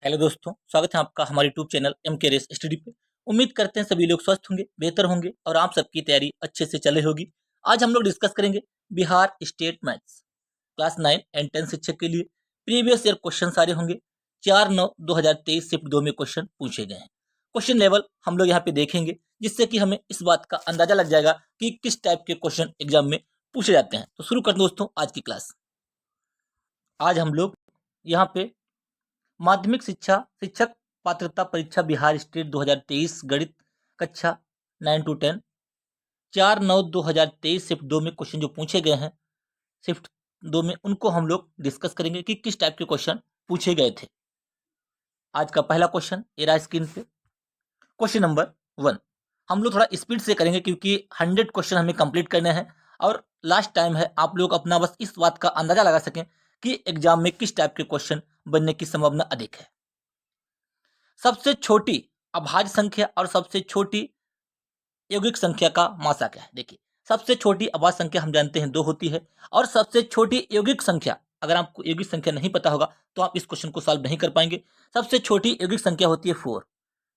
Hello दोस्तों, स्वागत है आपका हमारे YouTube channel MK race study पे। उम्मीद करते हैं सभी लोग स्वस्थ होंगे, बेहतर होंगे और आप सबकी तैयारी अच्छे से चल रही होगी। आज हम लोग डिस्कस करेंगे Bihar state maths class 9 and 10 शिक्षक के लिए प्रीवियस ईयर क्वेश्चन सारे होंगे। 4/9/2023 शिफ्ट 2 में क्वेश्चन पूछे गए हैं। क्वेश्चन लेवल हम लोग यहाँ पे देखेंगे, जिससे कि हमें इस बात का अंदाजा लग जाएगा कि किस टाइप के क्वेश्चन एग्जाम में पूछे जाते हैं। तो शुरू करते हैं दोस्तों आज की क्लास। आज हम लोग यहाँ पे माध्यमिक शिक्षा शिक्षक पात्रता परीक्षा बिहार स्टेट 2023 गणित कक्षा 9 to 10 4/9/2023 शिफ्ट 2 में क्वेश्चन जो पूछे गए हैं शिफ्ट 2 में, उनको हम लोग डिस्कस करेंगे कि किस टाइप के क्वेश्चन पूछे गए थे। आज का पहला क्वेश्चन ये रहा स्क्रीन पे। क्वेश्चन नंबर 1 हम लोग थोड़ा स्पीड से करेंगे क्योंकि 100 क्वेश्चन हमें कंप्लीट करने हैं और लास्ट टाइम है। आप लोग अपना बस इस बात का अंदाजा लगा सकें कि एग्जाम में किस टाइप के क्वेश्चन बनने की संभावना अधिक है। सबसे छोटी अभाज्य संख्या और सबसे छोटी यौगिक संख्या का मासा क्या है। देखिए, सबसे छोटी अभाज्य संख्या हम जानते हैं 2 होती है और सबसे छोटी यौगिक संख्या, अगर आपको यौगिक संख्या नहीं पता होगा तो आप इस क्वेश्चन को सॉल्व नहीं कर पाएंगे। सबसे छोटी यौगिक संख्या होती है 4।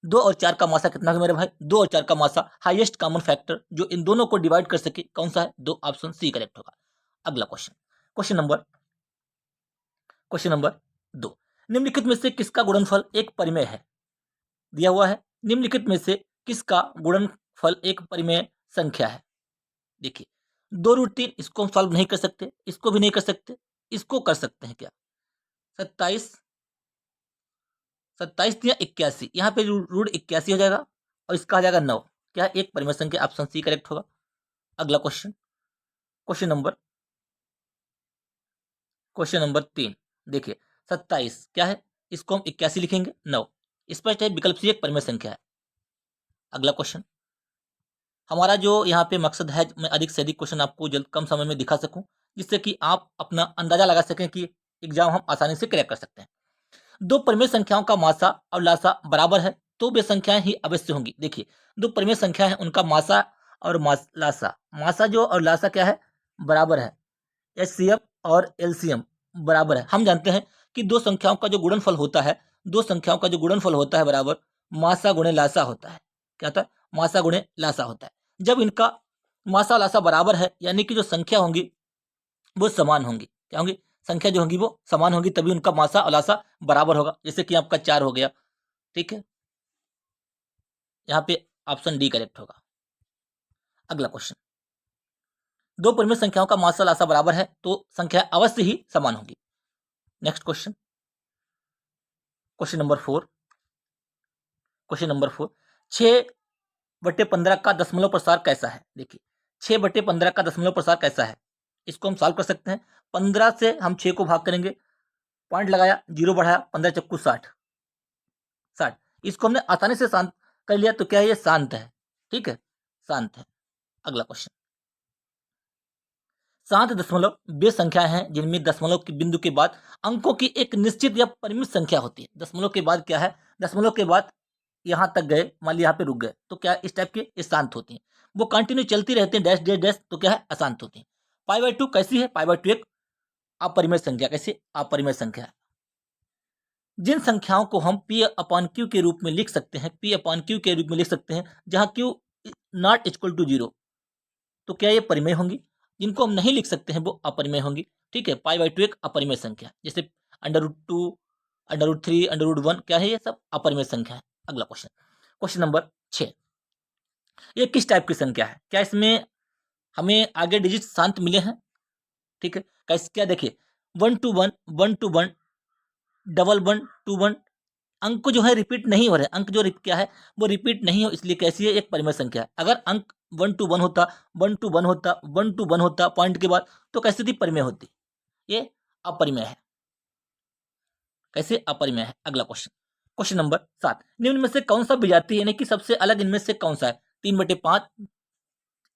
2 और 4 का मासा कितना है मेरे भाई? 2 और 4 का मासा हाईएस्ट कॉमन फैक्टर जो इन दोनों को डिवाइड कर सके कौन सा है? 2। ऑप्शन सी करेक्ट होगा। अगला क्वेश्चन, क्वेश्चन नंबर 2 निम्नलिखित में से किसका गुणनफल एक परिमेय है? दिया हुआ है निम्नलिखित में से किसका गुणनफल एक परिमेय संख्या है। देखिए, 2√3 इसको हम सॉल्व नहीं कर सकते, इसको भी नहीं कर सकते, इसको कर सकते हैं क्या? 27 या 81, यहाँ पे √81 हो जाएगा और इसका आ जाएगा 9। क्या एक परिमेय संख्या? ऑप्शन सी करेक्ट होगा। अगला क्वेश्चन, क्वेश्चन नंबर 3 देखिए, 27 क्या है, इसको हम 81 लिखेंगे। 9 स्पष्ट है, विकल्प सी एक परिमेय संख्या है। अगला क्वेश्चन, हमारा जो यहाँ पे मकसद है, मैं अधिक से अधिक क्वेश्चन आपको जल्द कम समय में दिखा सकूं, जिससे कि आप अपना अंदाजा लगा सकें कि एग्जाम हम आसानी से क्रैक कर सकते हैं। दो परिमेय संख्याओं का मासा और लासा बराबर है तो वे संख्याएं ही अवश्य होंगी। देखिए, दो परिमेय संख्या है, उनका मासा और लासा, मासा जो और लासा क्या है? बराबर है। HCF और LCM बराबर है। हम जानते हैं कि दो संख्याओं का जो गुणनफल होता है, बराबर मासा गुणे लासा होता है। क्या होता है? मासा गुणे लासा होता है। जब इनका मासा लासा बराबर है, यानी कि जो संख्या होंगी वो समान होंगी। क्या होंगी? संख्या जो होंगी वो समान होंगी, तभी उनका मासा और लासा बराबर होगा। जैसे कि आपका 4 हो गया, ठीक है, यहाँ पे ऑप्शन डी करेक्ट होगा। अगला क्वेश्चन, दो परिमेय संख्याओं का मासा लासा बराबर है तो संख्या अवश्य ही समान होगी। नेक्स्ट क्वेश्चन, क्वेश्चन नंबर 4 6/15 का दशमलव प्रसार कैसा है? देखिए, 6/15 का दशमलव प्रसार कैसा है, इसको हम सॉल्व कर सकते हैं। 15 से हम 6 को भाग करेंगे, पॉइंट लगाया, 0 बढ़ाया, 15 चक्कू 60। इसको हमने आसानी से शांत कर लिया, तो क्या है? ये शांत है। ठीक है, शांत है। अगला क्वेश्चन, 7 दशमलव वे संख्याएं हैं जिनमें दशमलव के बिंदु के बाद अंकों की एक निश्चित या परिमित संख्या होती है। दशमलव के बाद क्या है? दशमलव के बाद यहां तक गए, मान लिया यहाँ पे रुक गए, तो क्या इस टाइप के ये शांत होती हैं। वो कंटिन्यू चलती रहती है, डैश डैश डैश, तो क्या है? अशांत होती है। π/2 कैसी है? π/2 एक अपरिमेय संख्या। कैसे? अपरिमेय संख्या है। जिन संख्याओं को हम P/Q के रूप में लिख सकते हैं, जहां Q नॉट इक्वल टू 0, तो क्या ये परिमेय होंगी? जिनको हम नहीं लिख सकते हैं वो अपरिमेय होंगी। ठीक है, π/2 एक अपरिमेय संख्या, जैसे √2, √3, √1, क्या है? ये सब अपरिमेय संख्या है। अगला क्वेश्चन, क्वेश्चन नंबर 6 ये किस टाइप की संख्या है? क्या इसमें हमें आगे डिजिट शांत मिले हैं? ठीक है, कैसे? क्या देखिए, 1 to 1, 1 to 1, 1 to 1, अंक जो है रिपीट नहीं हो रहे। अंक जो क्या है वो रिपीट नहीं हो, इसलिए कैसी है? एक परिमेय संख्या है। अगर अंक 1 to 1 होता, 1 to 1 होता, 1 to 1 होता पॉइंट के बाद, तो कैसी थी? परिमेय होती। ये अपरिमेय है। कैसे? अपरिमेय है। अगला क्वेश्चन, क्वेश्चन नंबर 7 निम्न में से कौन सा विजातीय यानी कि सबसे अलग इनमें से कौन सा है? 3/5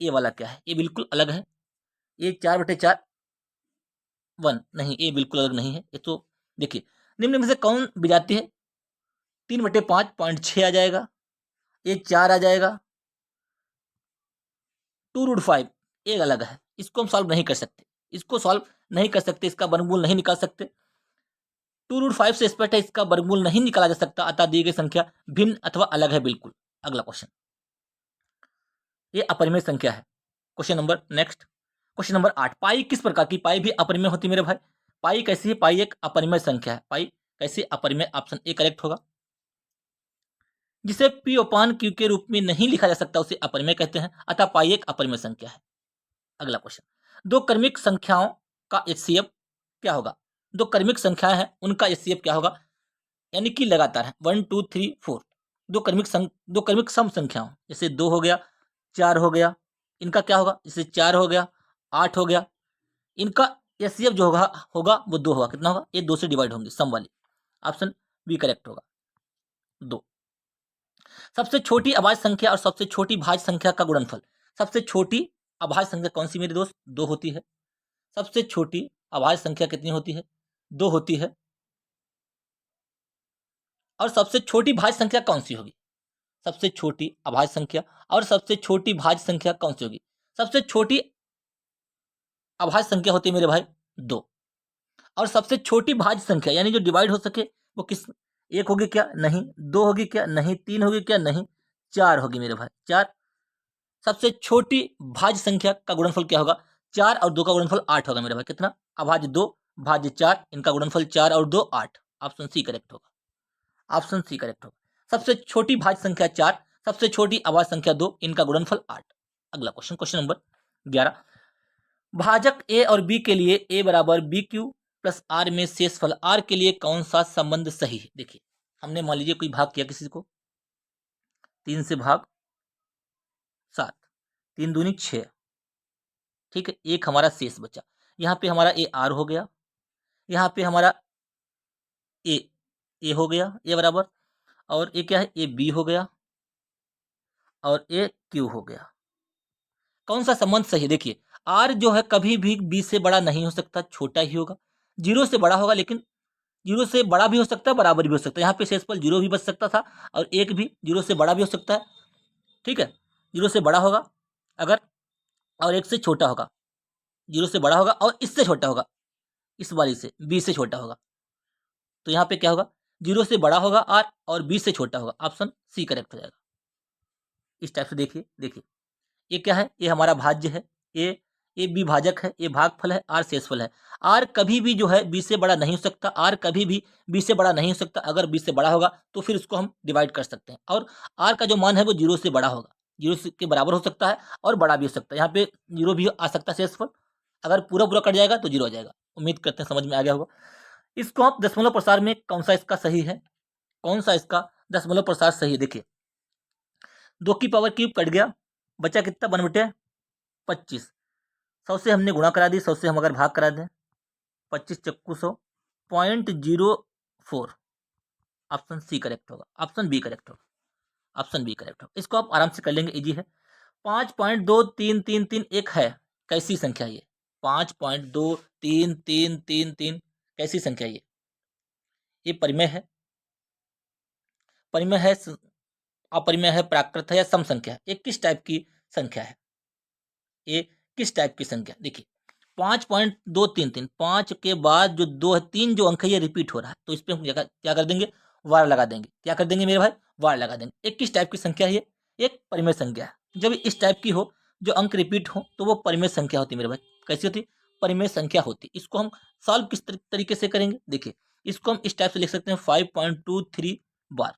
ये वाला क्या है? ये बिल्कुल अलग है। ये 4/4 1 नहीं, ये बिल्कुल अलग नहीं है। ये तो देखिए, निम्न में से कौन विजातीय है? 3/5 0.6 आ जाएगा, ये 4 आ जाएगा, 2√5 एक अलग है। इसको हम सॉल्व नहीं कर सकते, इसका वर्गमूल नहीं निकाल सकते। 2√5 से स्पष्ट है इसका वर्गमूल नहीं निकाला जा सकता, अतः दी गई संख्या भिन्न अथवा अलग है बिल्कुल। अगला क्वेश्चन, ये अपरिमेय संख्या है। Question number next, question number 8, पाई किस प्रकार की, पाई भी अपरिमेय होती मेरे भाई। पाई कैसी है, पाई एक अपरिमेय संख्या है। पाई कैसी अपरिमेय, ऑप्शन ए करेक्ट होगा। जिसे पी अपान क्यू के रूप में नहीं लिखा जा सकता उसे अपरिमेय कहते हैं, अतः पाई एक अपरिमेय संख्या है। अगला क्वेश्चन, दो क्रमिक संख्याओं का एचसीएफ क्या होगा। दो क्रमिक संख्याएं हैं उनका एचसीएफ क्या होगा, यानी कि लगातार है 1 2 3 4। दो क्रमिक सम संख्याओं, जैसे 2 हो गया, 4 हो गया, इनका क्या होगा, जैसे 4 हो गया, 8 हो गया, इनका एचसीएफ जो होगा वो 2 होगा। कितना होगा, ये 2 से डिवाइड होंगे सम वाली। ऑप्शन बी करेक्ट होगा, 2। सबसे छोटी अभाज्य संख्या और सबसे छोटी भाज्य संख्या का गुणनफल। सबसे छोटी अभाज्य संख्या कौन सी मेरे दोस्त, 2 होती है। सबसे छोटी अभाज्य संख्या कितनी होती है, 2 होती है। और सबसे छोटी भाज्य संख्या कौन सी होगी, सबसे छोटी अभाज्य संख्या और सबसे छोटी भाज्य संख्या कौन सी होगी। सबसे छोटी अभाज्य संख्या होती है मेरे भाई 2, और सबसे छोटी भाज्य संख्या यानी जो डिवाइड हो सके वो किस, 1 होगी क्या, नहीं। 2 होगी क्या, नहीं। 3 होगी क्या, नहीं। 4 होगी मेरे भाई, 4। सबसे छोटी भाज्य संख्या का गुणनफल क्या होगा, 4 और 2 का गुणनफल 8 होगा मेरे भाई। कितना, अभाज्य 2 भाज्य 4, इनका गुणनफल 4 और 2 8। ऑप्शन सी करेक्ट होगा, ऑप्शन सी करेक्ट होगा। सबसे छोटी भाज्य संख्या 4, सबसे छोटी अभाज्य संख्या 2, इनका गुणनफल 8। अगला क्वेश्चन, क्वेश्चन नंबर 11, भाजक ए और बी के लिए ए बराबर बी क्यू प्लस आर में शेषफल आर के लिए कौन सा संबंध सही है। देखिए, हमने मान लीजिए कोई भाग किया किसी को, 3 से भाग 7, 3 दूनी 6, ठीक है। एक हमारा शेष बचा, यहाँ पे हमारा ए आर हो गया, यहाँ पे हमारा ए हो गया, ए बराबर, और ए क्या है, ए बी हो गया, और ए क्यू हो गया। कौन सा संबंध सही है, देखिए आर जो है कभी भी बी से बड़ा नहीं हो सकता, छोटा ही होगा। 0 से बड़ा होगा, लेकिन 0 से बड़ा भी हो सकता है, बराबर भी हो सकता है। यहाँ पे शेषफल 0 भी बच सकता था, और 1 भी 0 से बड़ा भी हो सकता है, ठीक है। 0 से बड़ा होगा अगर, और 1 से छोटा होगा। 0 से बड़ा होगा और इससे छोटा होगा, इस वाली से बी से छोटा होगा। तो यहाँ पे क्या होगा, 0 से बड़ा होगा आर और बी से छोटा होगा। ऑप्शन सी करेक्ट हो जाएगा। इस टाइप से देखिए, देखिए ये क्या है, ये हमारा भाज्य है, ए बी भाजक है, ये भागफल है, आर शेषफल है। आर कभी भी जो है बी से बड़ा नहीं हो सकता, आर कभी भी बी से बड़ा नहीं हो सकता। अगर बी से बड़ा होगा तो फिर उसको हम डिवाइड कर सकते हैं, और आर का जो मान है वो 0 से बड़ा होगा, 0 के बराबर हो सकता है और बड़ा भी हो सकता है। यहाँ पे 0 भी आ सकता है शेषफल, अगर पूरा पूरा कट जाएगा तो 0 आ जाएगा। उम्मीद करते हैं समझ में आ गया होगा। इसको आप दशमलव प्रसार में कौन सा इसका सही है, कौन सा इसका दशमलव प्रसार सही है। देखिए 2 की पावर क्यूब कट गया, बचा कितना, 1/25। 100 से हमने गुणा करा दी, 100 से हम अगर भाग करा दें, 25 चक्कू 100, 0.04। ऑप्शन सी करेक्ट होगा, ऑप्शन बी करेक्ट होगा, ऑप्शन बी करेक्ट होगा। इसको आप आराम से कर लेंगे, इजी है। 5.2333 है, कैसी संख्या ये, 5.2333 कैसी संख्या ये परिमेय है, परिमेय है, अपरिमेय है, प्राकृत है या सम संख्या है, ये किस टाइप की संख्या है, ये किस टाइप की संख्या। देखिए 5.233, 5 के बाद जो 2 है, 3 जो अंक है ये रिपीट हो रहा है, तो इस पर हम क्या कर देंगे, वार लगा देंगे। क्या कर देंगे मेरे भाई, वार लगा देंगे। एक किस टाइप की संख्या है ये, एक परिमेय संख्या है। जब इस टाइप की हो, जो अंक रिपीट हो, तो वो परिमेय संख्या होती है मेरे भाई। कैसी होती, परिमेय संख्या होती। इसको हम सॉल्व किस तरीके से करेंगे, देखिए इसको हम इस टाइप से लिख सकते हैं 5.23 बार।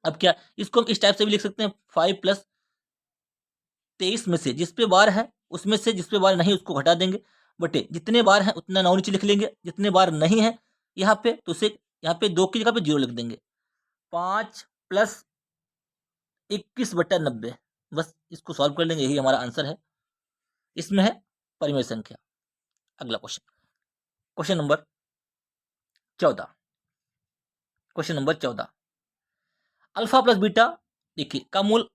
अब क्या, इसको हम इस टाइप से भी लिख सकते हैं 5 + 23 में से जिस पे बार है उसमें से जिस पे बार नहीं उसको घटा देंगे, बटे जितने बार हैं उतना 9 नीचे लिख लेंगे, जितने बार नहीं है यहाँ पे तो उसे यहाँ पे 2 की जगह पे 0 लिख देंगे। 5 + 21/90, बस इसको सॉल्व कर लेंगे, यही हमारा आंसर है। इसमें है परिमेय संख्या। अगला question, question number 14, question number 14, alpha plus beta देखिए का मूल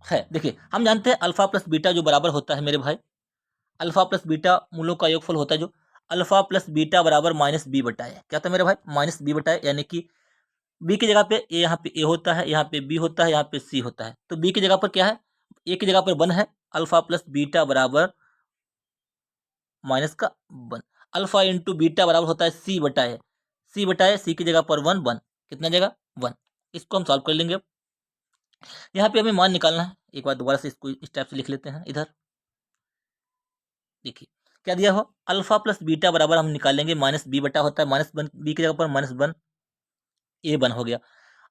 है। देखिए हम जानते हैं अल्फा प्लस बीटा जो बराबर होता है मेरे भाई, अल्फा प्लस बीटा मूलों का योगफल होता है, जो अल्फा प्लस बीटा बराबर -b बटा ए। क्या था मेरे भाई, -b बटा ए, यानी कि बी की जगह पे ए, यहाँ पे ए होता है, यहाँ पे बी होता है, यहाँ पे सी होता है। तो बी की जगह पर क्या है, ए की जगह पर 1 है, अल्फा प्लस बीटा बराबर माइनस का 1। अल्फा इंटू बीटा बराबर होता है सी बटा ए, सी बटा ए, सी की जगह पर 1, कितना जगह 1। इसको हम सॉल्व कर लेंगे। अब यहाँ पे हमें मान निकालना है, एक बार दोबारा से इसको इस टाइप से लिख लेते हैं। इधर देखिए क्या दिया हो, अल्फा प्लस बीटा बराबर हम निकालेंगे माइनस बी बटा होता है, माइनस वन, बी की जगह पर -1 ए 1 हो गया।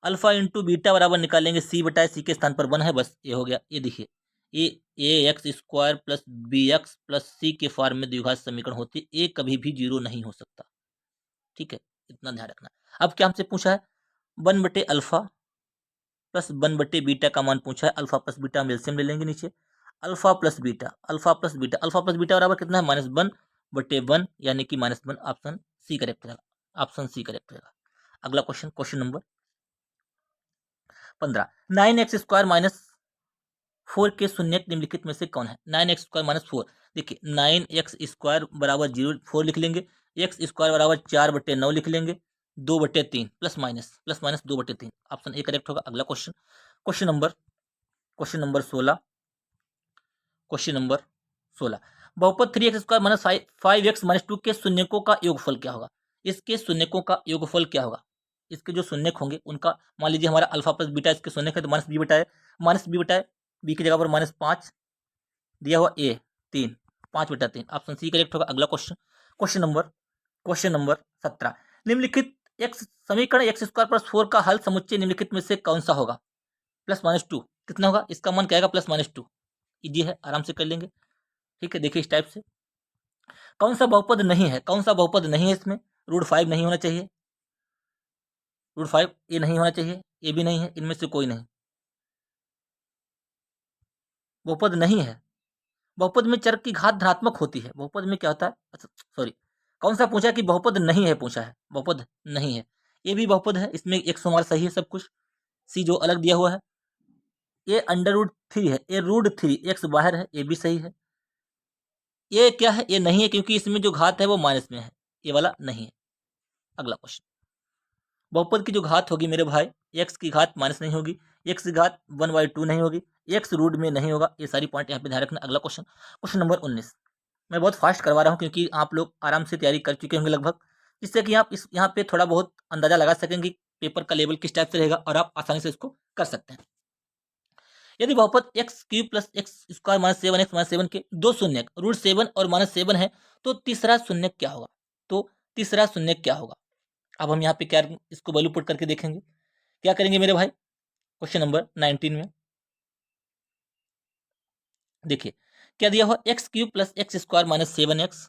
अल्फा इंटू बीटा बराबर निकालेंगे सी बटा, सी के स्थान पर 1 है, बस ए हो गया। ये देखिए a x square plus b x plus c के फॉर्म में द्विघात समीकरण होती है, ए कभी भी 0 नहीं हो सकता। ठीक है, इतना ध्यान रखना। अब क्या हमसे पूछा है, 1/अल्फा प्लस 1/बीटा का मान पूछा है। अल्फा प्लस बीटा हम एलसीएम ले लेंगे नीचे, alpha plus beta, alpha plus beta, alpha plus beta बराबर कितना है -1/1, यानी कि -1। ऑप्शन सी करेक्ट रहेगा, ऑप्शन सी करेक्ट रहेगा। अगला क्वेश्चन, क्वेश्चन नंबर 15, 9x² - 4 के शून्यक निम्नलिखित में से कौन है। 9x² - 4, देखिए 9x² बराबर 0, 4 लिख लेंगे, x² बराबर 4/9 लिख लेंगे, 2/3 plus minus 2/3, option A correct होगा। अगला question, question number 16, question number 16, बहुपद 3x² - 5x - 2 के शून्यकों का योगफल क्या होगा। इसके शून्यकों का योगफल क्या होगा, इसके जो शून्यक होंगे उनका, मान लीजिए हमारा अल्फा प्लस बीटा इसके शून्यक है, तो -b बटाए, बी की जगह पर -5 दिया हुआ, ए 3, 5/3, ऑप्शन सी करेक्ट होगा। अगला क्वेश्चन, क्वेश्चन नंबर 17, निम्नलिखित एक्स समीकरण x² + 4 का हल समुच्चय निम्नलिखित में से कौन सा होगा। +-2 कितना होगा, इसका मान क्या आएगा, +-2, इजी है, आराम से कर लेंगे। ठीक है, देखिए इस टाइप से, कौन सा बहुपद नहीं है, कौन सा बहुपद नहीं है इसमें, √5 नहीं होना चाहिए, √5 ये नहीं होना चाहिए, ये भी नहीं है, इनमें से कोई नहीं, बहुपद नहीं है। बहुपद में चर की घात धनात्मक होती है, बहुपद में क्या होता है, अच्छा सॉरी, कौन सा पूछा है कि बहुपद नहीं है, पूछा है बहुपद नहीं है, ये भी बहुपद है, इसमें एक हमारा सही है सब कुछ, सी जो अलग दिया हुआ है, ये √3 है, ये √3, एक्स बाहर है, ये भी सही है। ये क्या है, ये नहीं है, क्योंकि इसमें जो घात है वो माइनस में है, ये वाला नहीं है। अगला क्वेश्चन, बहुपद की जो घात होगी मेरे भाई, एक्स की घात माइनस नहीं होगी, एक्स की घात 1/2 नहीं होगी, एक्स रूट में नहीं होगा, ये सारी पॉइंट यहाँ पे ध्यान रखना। अगला क्वेश्चन, क्वेश्चन नंबर 19, मैं बहुत फास्ट करवा रहा हूँ क्योंकि आप लोग आराम से तैयारी कर चुके होंगे लगभग, जिससे कि आप इस यहाँ पे थोड़ा बहुत अंदाजा लगा सकेंगे पेपर का लेवल किस टाइप से रहेगा और आप आसानी से इसको कर सकते हैं। यदि बहुपद x³ + x² - 7x - 7 के दो शून्यक √7 और -7 है, तो तीसरा शून्यक क्या होगा, तो तीसरा शून्यक क्या होगा। अब हम यहाँ पे क्या इसको वैल्यू पुट करके देखेंगे, क्या करेंगे मेरे भाई, क्वेश्चन नंबर 19 में देखिए क्या दिया हुआ, x³ + x² - 7x,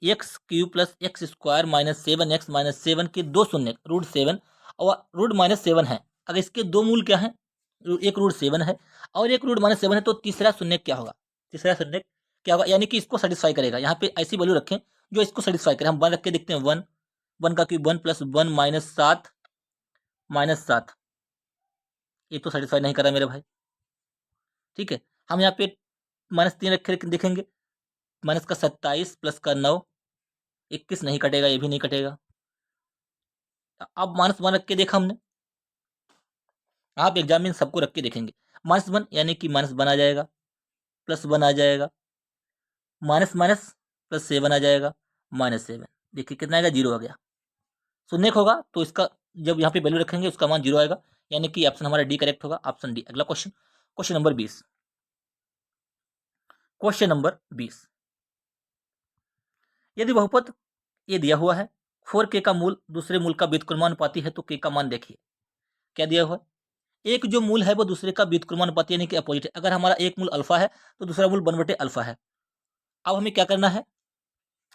x³ + x² - 7x - 7 के दो शून्यक √7 और √-7 है। अगर इसके दो मूल क्या है, एक √7 है और एक √-7 है, तो तीसरा शून्यक क्या होगा, तीसरा शून्यक क्या होगा, यानी कि इसको सेटिस्फाई करेगा। यहाँ पे ऐसी वैल्यू रखें जो इसको सेटिस्फाई करे, हम 1 रख के देखते हैं, 1, 1 का क्यूब 1 + 1 - 7 -7, ये तो सेटिस्फाई नहीं कर रहा मेरे भाई। ठीक है, हम यहाँ पे -3 रख के देखेंगे, माइनस का 27 प्लस का 9, 21 नहीं कटेगा, ये भी नहीं कटेगा। अब -1 रख के देखा हमने, आप एग्जाम में सबको रख के देखेंगे, -1 यानी कि -1 आ जाएगा, +1 आ जाएगा, माइनस +7 आ जाएगा, -7, देखिए कितना आएगा, 0 आ गया। शून्यक होगा तो इसका जब यहाँ पे वैल्यू रखेंगे उसका मान 0 आएगा, यानी कि ऑप्शन हमारा डी करेक्ट होगा, ऑप्शन डी। अगला question, question number 20, question number 20, यदि बहुपद ये दिया हुआ है 4k का मूल दूसरे मूल का व्युत्क्रमानुपाती है, तो k का मान देखिए क्या दिया हुआ है, एक जो मूल है वो दूसरे का व्युत्क्रमानुपाती यानी कि अपोजिट है। अगर हमारा एक मूल अल्फा है तो दूसरा मूल 1/अल्फा है। अब हमें क्या करना है,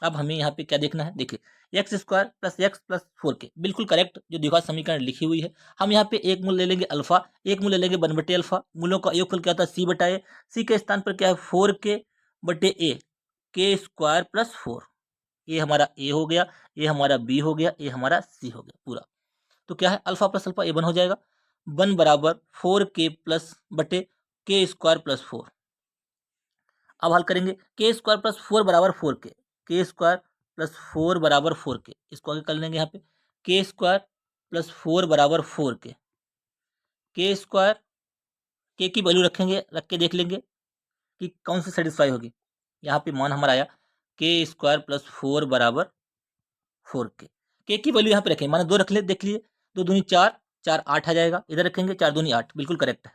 अब हमें यहाँ पे क्या देखना है, देखिए x² + x + 4k बिल्कुल करेक्ट जो द्विघात समीकरण लिखी हुई है। हम यहाँ पे एक मूल ले लेंगे अल्फा, एक मूल ले लेंगे 1/अल्फा, मूलों का योगफल क्या होता है, c/a, c के स्थान पर क्या है 4k/a, k² + 4, ये हमारा a हो गया, ये हमारा b हो गया, ये हमारा c हो गया पूरा। तो क्या है, अल्फा प्लस अल्फा ये 1 हो जाएगा, 1 बराबर 4k प्लस बटे k² + 4। अब हल करेंगे, k² + 4 बराबर 4k, k² + 4 बराबर 4k, इसको आगे कर लेंगे यहाँ पे, k² + 4 बराबर 4k, k² k की वैल्यू रखेंगे, रख के देख लेंगे, कि कौन सी सेटिस्फाई होगी। यहाँ पे मान हमारा आया k² + 4 बराबर 4k। के की वैल्यू यहाँ पे रखें, माना 2 रख ले, देख लिए 2 दूनी 4, 4 8 आ जाएगा, इधर रखेंगे 4 दूनी 8, बिल्कुल करेक्ट है।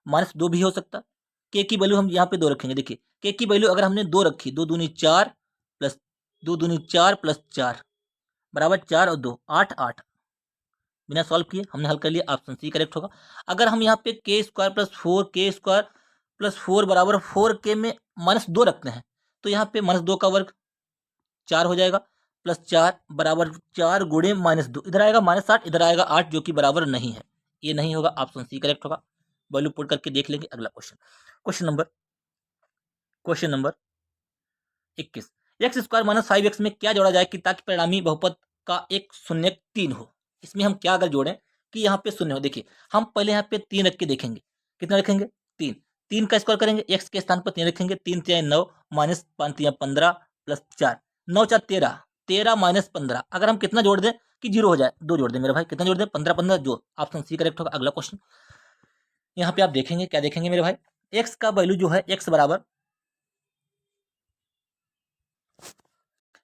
-2 भी हो सकता। के की वैल्यू हम यहाँ पे 2 रखेंगे, देखिए के की वैल्यू अगर हमने 2 रखी, 2 दूनी 4 प्लस 2 दूनी 4 प्लस 4 बराबर 4 और 2 8 8, बिना सॉल्व किए हमने हल कर लिया, ऑप्शन सी करेक्ट होगा। अगर हम यहाँ पे k² + 4 बराबर 4k में -2 रखते हैं, तो यहाँ पे -2 का वर्ग 4 हो जाएगा, प्लस 4 बराबर 4 गुणे -2, इधर आएगा -8, इधर आएगा 8, जो कि बराबर नहीं है, ये नहीं होगा, ऑप्शन सी करेक्ट होगा। वैल्यू पुट करके देख लेंगे। अगला question, question number 21, x² - 5x में क्या जोड़ा जाए कि ताकि परिणामी बहुपद का एक शून्यक 3 हो। इसमें हम क्या अगर जोड़ें कि यहाँ पे शून्य हो, देखिए हम पहले यहाँ पे 3 रख के देखेंगे, कितना रखेंगे 3, 3 का स्क्वायर करेंगे, x के स्थान पर 3 रखेंगे, 3 3 9 -5 3 15 प्लस 4 9 4 13 13 -15, अगर हम कितना जोड़ दें कि 0 हो जाए, 2 जोड़ दें मेरे भाई, कितना जोड़ दें 15 15 जो, ऑप्शन सी करेक्ट होगा। अगला क्वेश्चन, यहाँ पे आप देखेंगे, क्या देखेंगे मेरे भाई, x का वैल्यू जो है x बराबर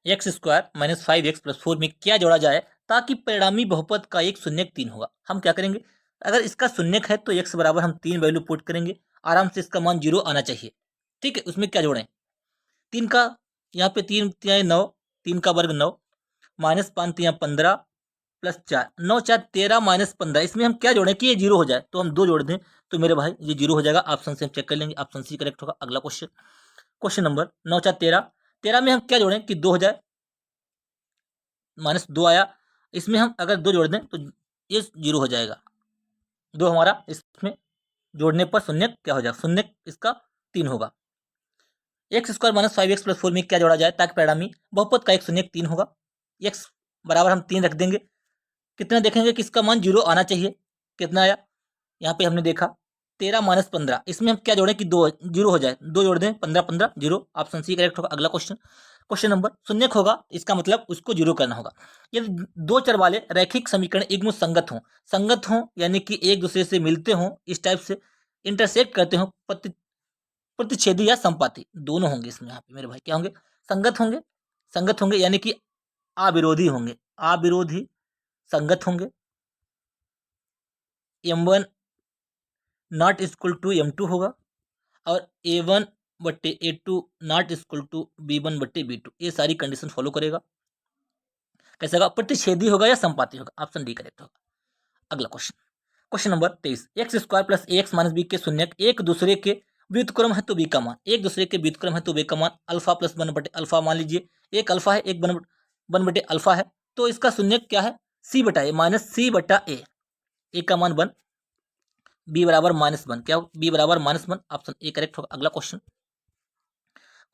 x² - 5x + 4 में क्या जोड़ा जाए ताकि परिणामी बहुपद का एक शून्यक 3 होगा। हम क्या करेंगे, अगर इसका शून्यक है तो x बराबर हम 3 वैल्यू पुट करेंगे, आराम से इसका मान 0 आना चाहिए, ठीक है। उसमें क्या जोड़ें, 3 का यहाँ पे 3 3 9, 3 का वर्ग 9, -5 3 15 प्लस 4 9 4 13 -15, इसमें हम क्या जोड़ें कि ये 0 हो जाए, तो हम 2 जोड़ दें तो मेरे भाई ये 0 हो जाएगा, ऑप्शन से हम चेक कर लेंगे, ऑप्शन सी करेक्ट होगा। अगला क्वेश्चन, क्वेश्चन नंबर 9 4 13, 13 में हम क्या जोड़ें कि 2 हो जाए, -2 आया, इसमें हम अगर 2 जोड़ दें तो ये 0 हो जाएगा, 2 हमारा इसमें जोड़ने पर शून्य क्या हो जाएगा, शून्य इसका 3 होगा। x² - 5x + 4 में क्या जोड़ा जाए ताकि परिणामी बहुपद का एक शून्य 3 होगा। x बराबर हम 3 रख देंगे, कितना देखेंगे कि इसका मान 0 आना चाहिए, कितना आया, यहाँ पे हमने देखा 13 -15, इसमें हम क्या जोड़ें कि 2 0 हो जाए, 2 जोड़ दें 15 15 0, ऑप्शन सी करेक्ट होगा। अगला क्वेश्चन, क्वेश्चन नंबर शून्यक होगा, इसका मतलब उसको 0 करना होगा। यदि 2 चर वाले रैखिक समीकरण युग्म संगत हों यानी कि एक दूसरे से मिलते हों, इस टाइप से इंटरसेक्ट करते हों, प्रतिच्छेदी या संपाती दोनों होंगे इसमें, यहाँ पे मेरे भाई क्या होंगे, संगत होंगे यानी कि अविरोधी होंगे, अविरोधी संगत होंगे, m1 not equal to m2 होगा, और a1/a2 not equal to b1/b2, ये सारी कंडीशन फॉलो करेगा। कैसे होगा, प्रतिच्छेदी होगा या संपाती होगा, ऑप्शन डी करेक्ट होगा। अगला question, question number 23, x² + ax - b के शून्यक एक दूसरे के व्युत्क्रम है तो b का मान, एक दूसरे के व्युत्क्रम है तो b का मान अल्फा + 1/अल्फा, मान लीजिए एक अल्फा है, एक 1/अल्फा है, तो इसका शून्यक क्या है, c/a -c/a, a का मान 1, b बराबर -1, क्या b बराबर -1, ऑप्शन ए करेक्ट होगा। अगला question,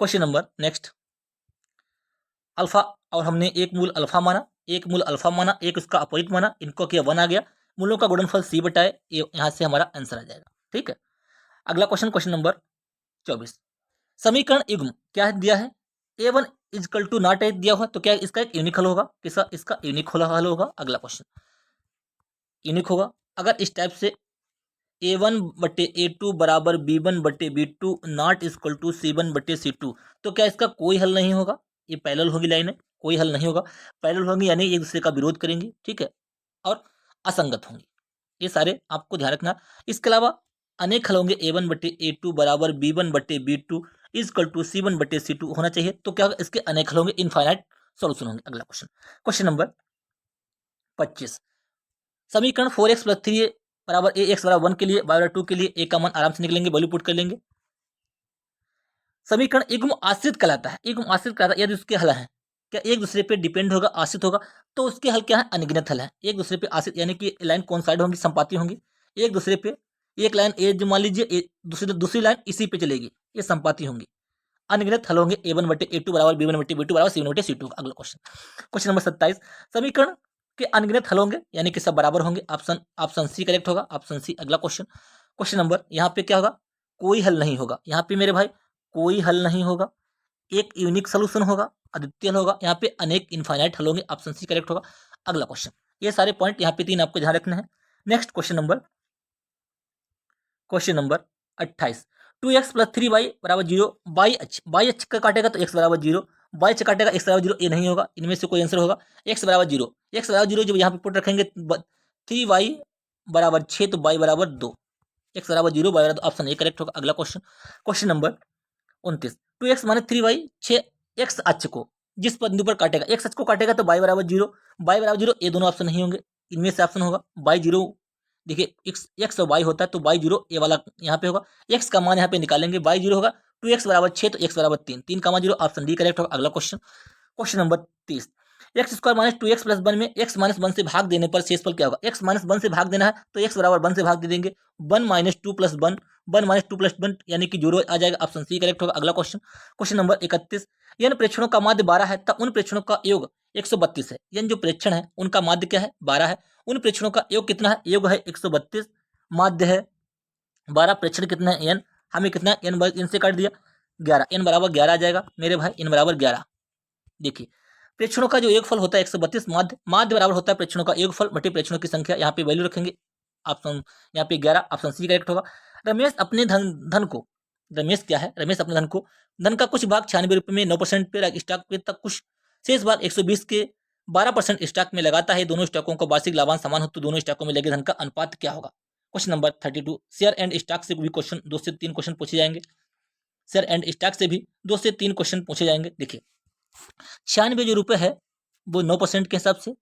question number next, alpha और हमने एक मूल अल्फा माना, एक उसका अपोजिट माना, इनको किया 1 आ गया, मूलों का गुणनफल c/a, यहाँ से हमारा आंसर आ जाएगा, ठीक है। अगला क्वेश्चन, क्वेश्चन नंबर 24, समीकरण युग्म क्या दिया है, a1 = नॉट a दिया हुआ, तो क्या इसका एक यूनिक हल होगा, किसका, इसका यूनिक हल होगा। अगला क्वेश्चन यूनिक होगा, अगर इस टाइप से a1/a2 बराबर b1/b2 not equal to c1/c2, तो क्या इसका कोई हल नहीं होगा, ये पैरेलल होगी लाइनें, कोई हल नहीं होगा, पैरेलल होंगी यानी एक दूसरे का विरोध करेंगी, ठीक है, और असंगत होंगी, ये सारे आपको ध्यान रखना। इसके अलावा अनेक हल होंगे, a1/a2 बराबर b1/b2 इक्वल टू c1/c2 होना चाहिए, तो क्या इसके अनेक हल होंगे, इनफाइनाइट सॉल्यूशन होंगे। अगला क्वेश्चन, क्वेश्चन नंबर 25, समीकरण 4x + 3a बराबर ax बराबर 1 के लिए, y/2 के लिए a का मान आराम से निकलेंगे, वैल्यू पुट कर लेंगे। समीकरण युग्म आश्रित कहलाता है, युग्म आश्रित कहलाता है यदि उसके हल हैं, क्या एक दूसरे पे डिपेंड होगा, आश्रित होगा, तो उसके हल क्या है, अनगिनत हल है। एक दूसरे पे आश्रित यानी कि लाइन कौन साइड होंगी, संपाती होंगी, एक दूसरे पे एक लाइन ए जो मान लीजिए दूसरी लाइन इसी पे चलेगी, ये संपाती होंगी। अनगिनत हल होंगे, a1/a2 बराबर b1/b2 बराबर c1/c2। अगला क्वेश्चन, क्वेश्चन नंबर 27, समीकरण के अनगिनत हल होंगे यानी कि सब बराबर होंगे, ऑप्शन सी करेक्ट होगा, ऑप्शन सी। अगला क्वेश्चन, क्वेश्चन नंबर यहाँ पे क्या होगा, कोई हल नहीं होगा, यहाँ पे मेरे भाई कोई हल नहीं होगा, एक यूनिक सोल्यूशन होगा, अद्वितीय हल होगा, यहाँ पे अनेक इनफाइनाइट हल होंगे, ऑप्शन सी करेक्ट होगा। अगला क्वेश्चन, ये सारे पॉइंट यहाँ पे 3 आपको ध्यान रखने हैं। Next question number 28, 2x plus 3y बराबर 0, बाई एच का काटेगा तो x बराबर 0, बाई एच काटेगा x बराबर 0, ये नहीं होगा, इनमें से कोई आंसर होगा। x बराबर 0, x बराबर 0 जब यहाँ पे पुट रखेंगे 3y बराबर 6 तो y बराबर 2, x बराबर 0 y बराबर 2, ऑप्शन ए करेक्ट होगा। अगला question, question number 29, 2x minus 3y 6 x अक्ष को जिस बिंदु पर काटेगा, x अक्ष को काटेगा तो y बराबर 0, y बराबर 0, ये दोनों ऑप्शन नहीं होंगे, इनमें से ऑप्शन होगा y 0। देखिए x और y होता है तो y 0 ये वाला यहाँ पे होगा, x का मान यहाँ पे निकालेंगे, y 0 होगा, 2x बराबर 6 तो x बराबर 3, 3 का मान 0, ऑप्शन डी करेक्ट होगा। अगला question, question number 30, x square minus 2x plus 1 में x माइनस 1 से भाग देने पर शेषफल क्या होगा। x माइनस 1 से भाग देना है तो x बराबर 1 से भाग दे देंगे, 1 माइनस 2 प्लस 1, 1 माइनस 2 प्लस 1 यानी कि 0 आ जाएगा, ऑप्शन सी करेक्ट होगा। अगला क्वेश्चन, क्वेश्चन नंबर 31, यन प्रेक्षणों का माध्य 12 है तब उन प्रेक्षणों का योग 132 है। यन जो प्रेक्षण है उनका माध्य क्या है, 12 है, उन प्रेक्षणों का योग कितना है, योग है 132, माध्य है 12, प्रेक्षण कितना है n, हमें कितना है n इनसे काट दिया 11, n बराबर 11 आ जाएगा मेरे भाई, n बराबर 11। देखिए प्रेक्षणों का जो योगफल होता है 132, माध्य बराबर होता है प्रेक्षणों का योगफल बटे प्रेक्षणों की संख्या, यहाँ पे वैल्यू रखेंगे, ऑप्शन यहाँ पे 11, ऑप्शन सी करेक्ट होगा। रमेश अपने धन को, रमेश क्या है, रमेश अपने धन का कुछ भाग 96 रुपये में 9% पे स्टॉक पे तक कुछ शेष भाग 120 के 12% स्टॉक में लगाता है। दोनों स्टॉकों को वार्षिक लाभांश समान हो तो दोनों स्टॉकों में लगे धन का अनुपात क्या होगा। Question number 32, share and stock से भी क्वेश्चन 2 से 3 क्वेश्चन पूछे जाएंगे, शेयर एंड स्टॉक से भी 2 से 3 क्वेश्चन पूछे जाएंगे। देखिए 96 जो रुपए है वो 9% के हिसाब से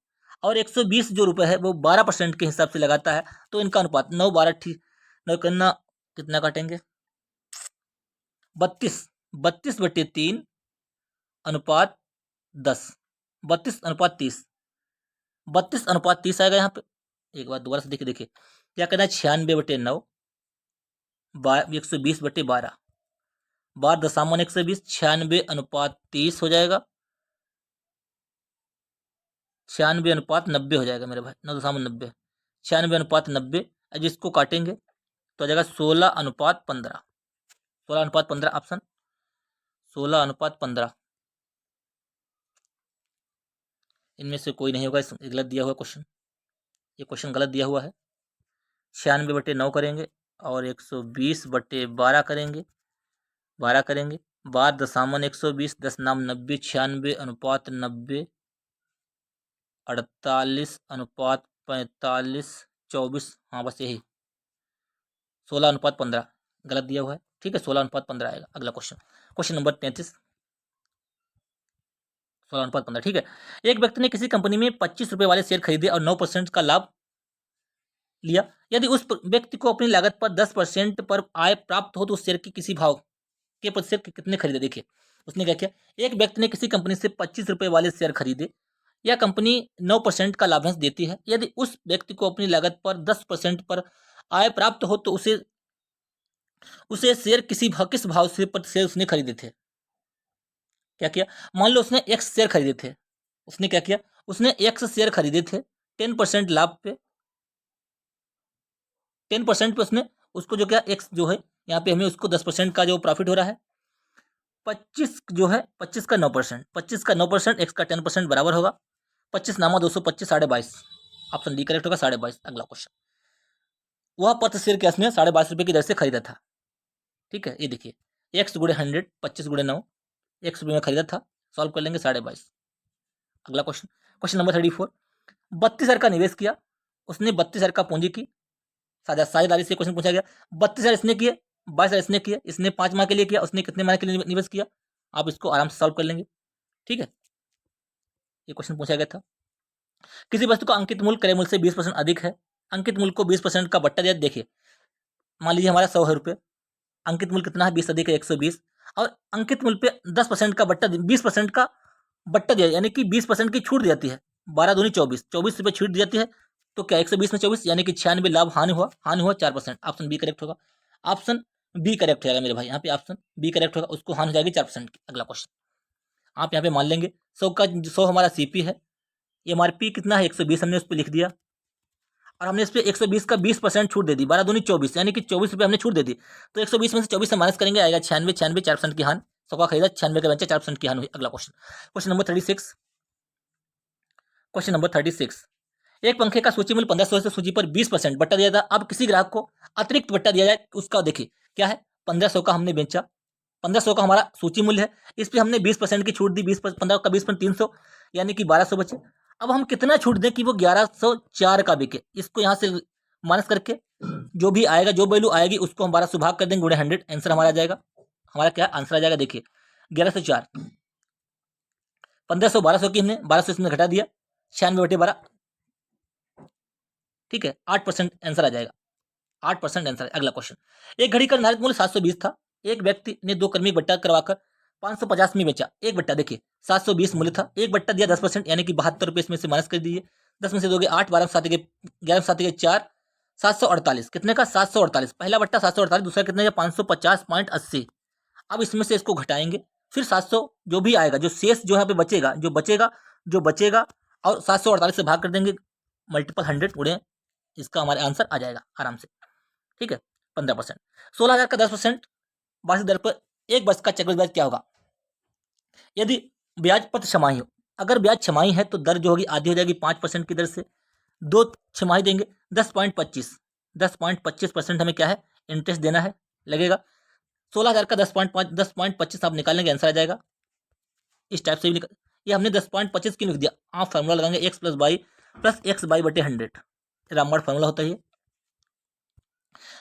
और 120 जो रुपए है वो 12% के हिसाब से लगाता है, तो इनका अनुपात 9 12 ठीक 9 करना कितना काटेंगे 32 बटे 3 अनुपात 10, 32 अनुपात 30, 32 अनुपात 30 आएगा यहाँ पे। एक बार दोबारा से देखिए क्या करना है, 96 बटे 9 120 बटे 12, 12.120, 96 अनुपात 30 हो जाएगा, 96 अनुपात 90 हो जाएगा मेरे भाई, 9.90, 96 अनुपात 90, जिसको काटेंगे तो आ जाएगा 16 अनुपात 15, 16 अनुपात 15, ऑप्शन 16 अनुपात 15, इनमें से कोई नहीं होगा, गलत दिया हुआ क्वेश्चन, ये क्वेश्चन गलत दिया हुआ है। 96 बटे 9 करेंगे और 120 बटे 12 करेंगे, 12 करेंगे, 12.120, 10 नाम 90, 96 अनुपात 90, 48 अनुपात 45, 24, हाँ बस यही 16 अनुपात 15 गलत दिया हुआ है, ठीक है, 16 अनुपात 15 आएगा। अगला क्वेश्चन, क्वेश्चन नंबर 33, 16 अनुपात 15, ठीक है। एक व्यक्ति ने किसी कंपनी में 25 रुपए वाले शेयर खरीदे और 9% का लाभ लिया, यदि उस व्यक्ति को अपनी लागत पर 10% पर आय प्राप्त हो तो उस शेयर की किसी भाव के प्रतिशत कितने खरीदे। देखिए उसने क्या किया, एक व्यक्ति ने किसी कंपनी से 25 रुपए वाले शेयर खरीदे, यह कंपनी 9% का लाभांश देती है, यदि उस व्यक्ति को अपनी लागत पर 10% पर आय प्राप्त हो तो उसे शेयर किस भाव से पर शेयर उसने खरीदे थे। क्या किया, मान लो उसने एक्स शेयर खरीदे थे, उसने क्या किया, उसने एक्स शेयर खरीदे थे 10% लाभ पे, 10% पे उसने उसको जो क्या एक्स जो है यहाँ पे हमें उसको 10% का जो प्रॉफिट हो रहा है, 25 जो है 25 का 9%, 25 का 9% एक्स का 10% बराबर होगा 25 नामा 225, 22.5, ऑप्शन डी करेक्ट होगा 22.5। अगला क्वेश्चन, वह प्रति शेयर क्या उसने 22.5 रुपये की दर से खरीदा था, ठीक है, ये देखिए एक्स गुड़े 100, 25 गुड़े 9, एक्स रुपये में खरीदा था, सॉल्व कर लेंगे 22.5। अगला क्वेश्चन, क्वेश्चन नंबर 34, 32,000 का निवेश किया, उसने 32,000 का पूंजी की, साझेदारी से क्वेश्चन पूछा गया, 32,000 इसने किए, 22,000 इसने किए, इसने 5 माह के लिए किया, उसने कितने माह के लिए निवेश किया, आप इसको आराम से सॉल्व कर लेंगे, ठीक है। ये क्वेश्चन पूछा गया था, किसी वस्तु का अंकित मूल्य क्रय मूल्य से 20% अधिक है, अंकित मूल्य को 20% का बट्टा दिया, देखिए मान लीजिए हमारा 100 है रुपये, अंकित मूल्य कितना है 20 अधिक है 120, और अंकित मूल्य पे 10% का बट्टा 20% का बट्टा दिया, यानी कि 20% की छूट दी जाती है, 12 दूनी 24, 24 रुपये छूट दी जाती है, तो क्या 120 में 24 यानी कि 96 लाभ हानि हुआ 4%, ऑप्शन बी करेक्ट होगा, ऑप्शन बी करेक्ट होगा मेरे भाई, यहाँ पे ऑप्शन बी करेक्ट होगा, उसको हानि हो जाएगी 4% की। अगला क्वेश्चन, आप यहाँ पे मान लेंगे 100 हमारा सीपी है, एमआरपी कितना है 120, हमने उस पर लिख दिया और हमने इस पर 120 का 20% छूट दे दी, 12 दूनी 24 यानी कि 24 रुपये हमने छूट दे दी, तो 120 में से 24 से माइनस करेंगे आएगा 96, 4% की हानि, 100 का खरीदा 96 का बेचा 4% की हानि हुई। अगला question, question number 36, question number 36, एक पंखे का सूची मूल्य 1500 से सूची पर 20% बट्टा दिया था, अब किसी ग्राहक को अतिरिक्त बट्टा दिया जाए, उसका देखिए क्या है 1500 का हमने बेचा, 1500 का हमारा सूची मूल्य है, इस पे हमने 20% की छूट दी, 15 का 20% 300 यानी कि 1200 बचे। अब हम कितना छूट दें कि वो 1104 का बिके, इसको यहाँ से माइनस करके जो भी आएगा, जो वैल्यू आएगी उसको हम 12 से भाग कर देंगे गुणे 100, आंसर हमारा आ जाएगा। हमारा क्या आंसर आ जाएगा, देखिए 1104, 1500 1200 की हमने 1200 इसमें घटा दिया, 96/12, ठीक है, 8% आंसर आ जाएगा, 8% आंसर। अगला क्वेश्चन, एक घड़ी का निर्धारित मूल्य 720 था, एक व्यक्ति ने 2 कर्मी बट्टा करवाकर 550 में बेचा, एक बट्टा देखिए 720 मूल्य था, एक बट्टा दिया 10% यानी कि 72 रुपये, इसमें से माइनस कर दीजिए, 10 में से दोगे 8, 12 7 के 11 7 के 4, 748, कितने का 748, पहला बट्टा 748, दूसरा कितने का 550.80। अब इसमें से इसको घटाएंगे, फिर 700 जो भी आएगा, जो शेष जो यहाँ पे बचेगा, जो बचेगा और 748 से भाग कर देंगे, मल्टीपल 100 गुणे, इसका हमारे आंसर आ जाएगा आराम से, ठीक है 15%। 16,000 का 10% वार्षिक दर पर एक वर्ष का चक्रवृद्धि ब्याज क्या होगा, यदि ब्याज प्रति छमाही हो, अगर ब्याज छमाही है तो दर जो होगी आधी हो जाएगी 5% की दर से, 2 छमाही देंगे 10.25% हमें क्या है इंटरेस्ट देना है, लगेगा। 16,000 का 10.25 आप निकालेंगे, आंसर आ जाएगा। इस टाइप से भी ये हमने 10.25 क्यों लिख दिया, आप फार्मूला लगाएंगे x + y + x/100, रामबाण फार्मूला होता है ये।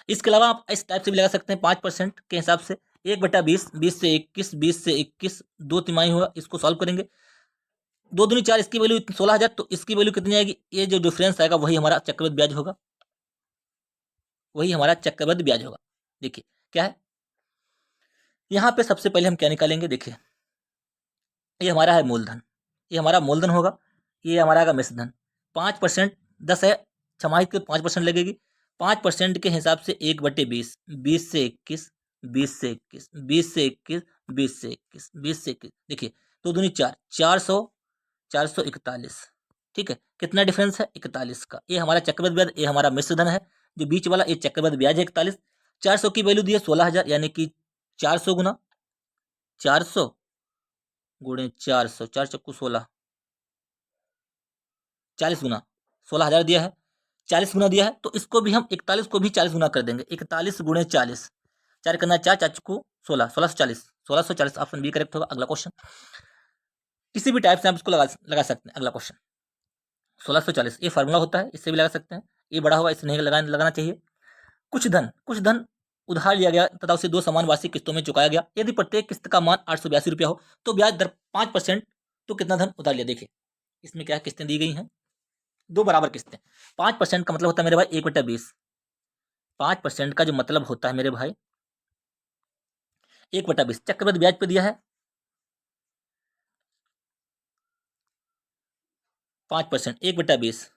इसके अलावा आप इस टाइप से भी लगा सकते हैं 5% के हिसाब से, 1/20, 20 से 21, 20 से 21, 2 तिमाही होगा, इसको सॉल्व करेंगे, 2 दूनी 4, इसकी वैल्यू 16,000, तो इसकी वैल्यू कितनी आएगी, ये जो डिफरेंस आएगा वही हमारा चक्रवृद्धि ब्याज होगा, वही हमारा चक्रवृद्धि ब्याज होगा। देखिए क्या है, यहाँ पे सबसे पहले हम क्या निकालेंगे, देखिए ये हमारा है मूलधन, ये हमारा मूलधन होगा, ये हमारा आएगा मिश्र धन, 5%, 10 है छमाही की 5% लगेगी, 5% के हिसाब से 1/20, 20 से 21, 20 से 21, 20 से 21, 20 से 21, 20 से 21, देखिए 2 दूनी 4, 400, 441, ठीक है, कितना डिफरेंस है 41 का, ये हमारा चक्रवृद्धि ब्याज, ये हमारा मिश्र धन है, जो बीच वाला ये चक्रवृद्धि ब्याज है 41। 400 की वैल्यू दी है 16,000, यानी कि 400 गुना 400 गुणे 400, 4 चक्कू 16, 40 गुना 16,000 दिया है, 40 गुना दिया है, तो इसको भी हम 41 को भी 40 गुना कर देंगे, 41 गुणे 40, 4 करना 4, 4 चक्कू 16, 1640, 1640 ऑप्शन बी करेक्ट होगा। अगला क्वेश्चन, किसी भी टाइप से आप इसको लगा सकते हैं। अगला क्वेश्चन 1640, ये फार्मूला होता है, इससे भी लगा सकते हैं, ये बड़ा होगा, इसे नहीं लगाना चाहिए। कुछ धन उधार लिया गया तथा उसे 2 समान वार्षिक किस्तों में चुकाया गया, यदि प्रत्येक किस्त का मान 882 रुपया हो तो ब्याज दर 5%, तो कितना धन उधार लिया, देखिए इसमें क्या किस्तें दी गई हैं, 2 बराबर किस्तें, 5% का मतलब होता है मेरे भाई 1/20, 5% का जो मतलब होता है मेरे भाई 1/20, चक्रवृद्धि ब्याज पे दिया है 5%, 1/20,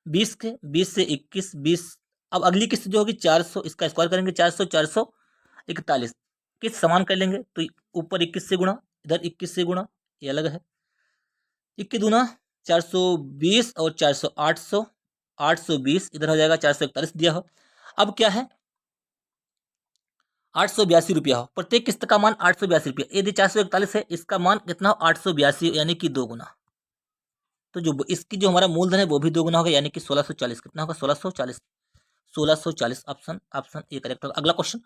20 से 21, 20, अब अगली किस्त जो होगी 400, इसका स्क्वायर करेंगे 400, 441, किस्त समान कर लेंगे, तो ऊपर 21 से गुणा, इधर 21 से गुणा, ये अलग है, 21 दूना 420 और 400, 800, 820, इधर हो जाएगा 441 दिया हो। अब क्या है 882 रुपया हो, प्रत्येक किस्त का मान 882 रुपया, यदि 441 है, इसका मान कितना हो 882, यानी कि 2 गुना, तो जो इसकी जो हमारा मूलधन है वो भी 2 गुना होगा, यानी कि 1640, कितना होगा 1640, 1640 ऑप्शन ए करेक्ट होगा। अगला क्वेश्चन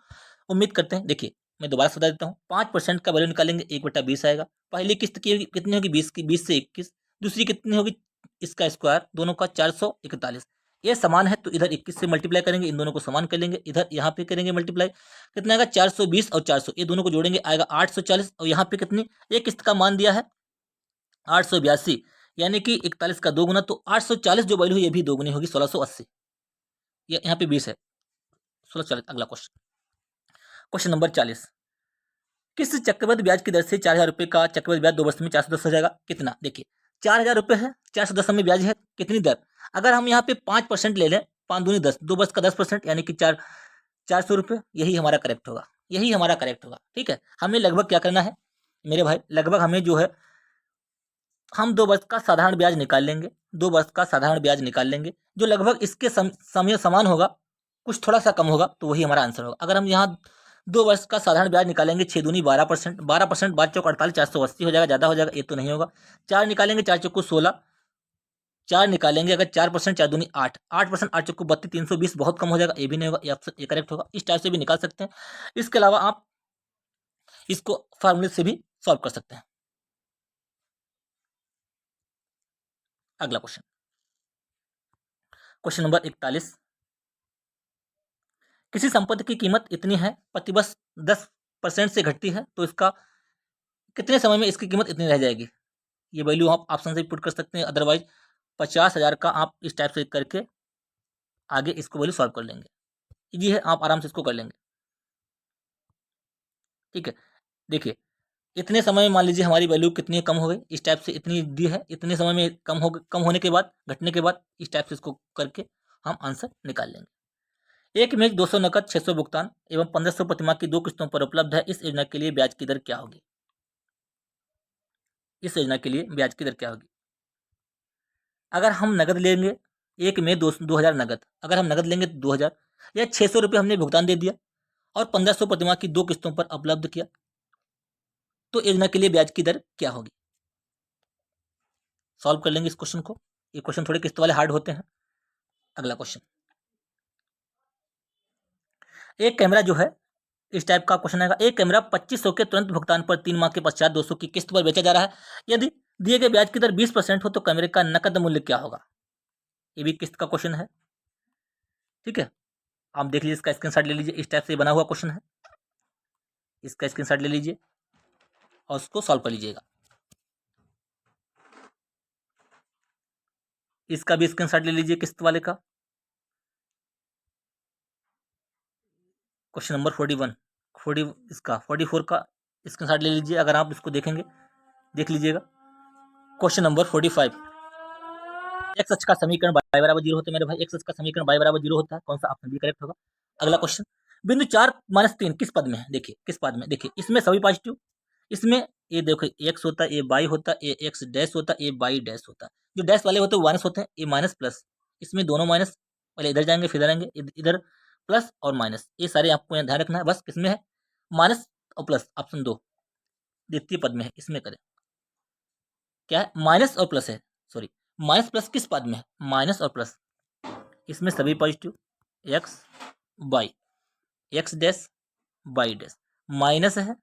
उम्मीद करते हैं, देखिए मैं दोबारा से बता देता हूँ, 5% का वैल्यू निकालेंगे 1/20 आएगा, पहली किस्त की कितनी होगी 20 की, 20 से 21, दूसरी कितनी होगी, इसका स्क्वायर दोनों का 441, ये समान है तो इधर 21 से मल्टीप्लाई करेंगे, इन दोनों को समान कर लेंगे, इधर यहाँ पे करेंगे मल्टीप्लाई, कितना आएगा 420 और 400, ये दोनों को जोड़ेंगे आएगा 840, और यहाँ पे कितनी, एक किस्त का मान दिया है 882, यानी कि 41 का 2 गुना, तो 840 जो वैल्यू है ये भी 2 गुनी होगी 1680, ये यहाँ पे 20 है 1640। अगला क्वेश्चन नंबर 40, किस चक्रवृद्धि ब्याज की दर से 4,000 रुपये का चक्रवृद्धि ब्याज 2 वर्ष में 410 हो जाएगा, कितना, देखिए 4,000 रुपये है, 410 में ब्याज है, कितनी दर, अगर हम यहाँ पे 5% ले लें, 5 दूनी 10, 2 वर्ष का 10%, यानी कि 400 रुपये, यही हमारा करेक्ट होगा, यही हमारा करेक्ट होगा, ठीक है। हमें लगभग क्या करना है मेरे भाई, लगभग हमें जो है हम 2 वर्ष का साधारण ब्याज निकाल लेंगे, 2 वर्ष का साधारण ब्याज निकाल लेंगे, जो लगभग इसके समय समान होगा, कुछ थोड़ा सा कम होगा, तो वही हमारा आंसर होगा। अगर हम यहाँ 2 वर्ष का साधारण ब्याज निकालेंगे, 6 दूनी 12%, 12%, 5 चौक 48, 480 हो जाएगा, ज़्यादा हो जाएगा, ये तो नहीं होगा। 4 निकालेंगे, 4 चौको 16, 4 निकालेंगे, अगर 4%, 4 दूनी 8, 8%, 8 चौको 32, 320 बहुत कम हो जाएगा, ये भी नहीं होगा, ये ऑप्शन ए करेक्ट होगा। इस टाइप से भी निकाल सकते हैं। इसके अलावा आप इसको फार्मूले से भी सॉल्व कर सकते हैं। अगला क्वेश्चन, क्वेश्चन नंबर 41, किसी संपत्ति की कीमत इतनी है, प्रतिवर्ष 10% से घटती है, तो इसका कितने समय में इसकी कीमत इतनी रह जाएगी? ये वैल्यू आप ऑप्शन से पुट कर सकते हैं, अदरवाइज 50,000 का आप इस टाइप से करके आगे इसको वैल्यू सॉल्व कर लेंगे। इजी है, आप आराम से इसको कर लेंगे। ठीक है, देखिए इतने समय में मान लीजिए हमारी वैल्यू कितनी कम हो गई, इस टाइप से इतनी दी है, इतने समय में कम होने के बाद, घटने के बाद, इस टाइप से इसको करके हम आंसर निकाल लेंगे। एक में 200 नकद, 600 भुगतान एवं 1500 प्रतिमाह की 2 किस्तों पर उपलब्ध है। इस योजना के लिए ब्याज की दर क्या होगी? इस योजना के लिए ब्याज की दर क्या होगी? अगर हम नगद लेंगे, एक में 2000 नगद, अगर हम नगद लेंगे 2000, या 600 रुपये हमने भुगतान दे दिया और 1500 प्रतिमाह की 2 किस्तों पर उपलब्ध किया, तो योजना के लिए ब्याज की दर क्या होगी? सॉल्व कर लेंगे इस क्वेश्चन को। ये क्वेश्चन थोड़े किस्त वाले हार्ड होते हैं। अगला क्वेश्चन, एक कैमरा जो है, इस टाइप का क्वेश्चन आएगा। एक कैमरा 2500 के तुरंत भुगतान पर 3 माह के पश्चात 200 की किस्त पर बेचा जा रहा है। यदि दिए गए ब्याज की दर 20% हो तो कैमरे का नकद मूल्य क्या होगा? ये भी किस्त का क्वेश्चन है। ठीक है, आप देख लीजिए, इसका स्क्रीनशॉट ले लीजिए, इस टाइप से बना हुआ क्वेश्चन है, इसका स्क्रीनशॉट ले लीजिए और उसको सॉल्व कर लीजिएगा। इसका भी स्क्रीनशॉट ले लीजिए किस्त वाले का। क्वेश्चन नंबर 44 का स्क्रीनशॉट ले लीजिए, अगर आप इसको देखेंगे, देख लीजिएगा। क्वेश्चन नंबर 45, एक्स अक्ष का समीकरण y बराबर 0 होता है मेरे भाई, एक्स अक्ष का समीकरण y बराबर 0 होता है, कौन सा ऑप्शन बी करेक्ट होगा? अगला क्वेश्चन, बिंदु 4-3 किस पद में है? देखिए किस पद में, देखिए इसमें सभी पॉजिटिव, इसमें ये देखो एक्स होता है, ये वाई होता है, ये एक्स डैश होता है, ये वाई डैश होता है। जो डैश वाले होते हैं वो माइनस होते हैं, ये माइनस प्लस, इसमें दोनों माइनस, पहले इधर जाएंगे फिर इधर आएंगे, इधर प्लस और माइनस, ये सारे आपको यहाँ ध्यान रखना है। बस किसमें है? माइनस और प्लस, ऑप्शन 2 द्वितीय पद में है, इसमें करें। क्या है? माइनस और प्लस है, सॉरी, माइनस प्लस किस पद में है? माइनस और प्लस, इसमें सभी positive, X Y, X dash Y dash, minus है,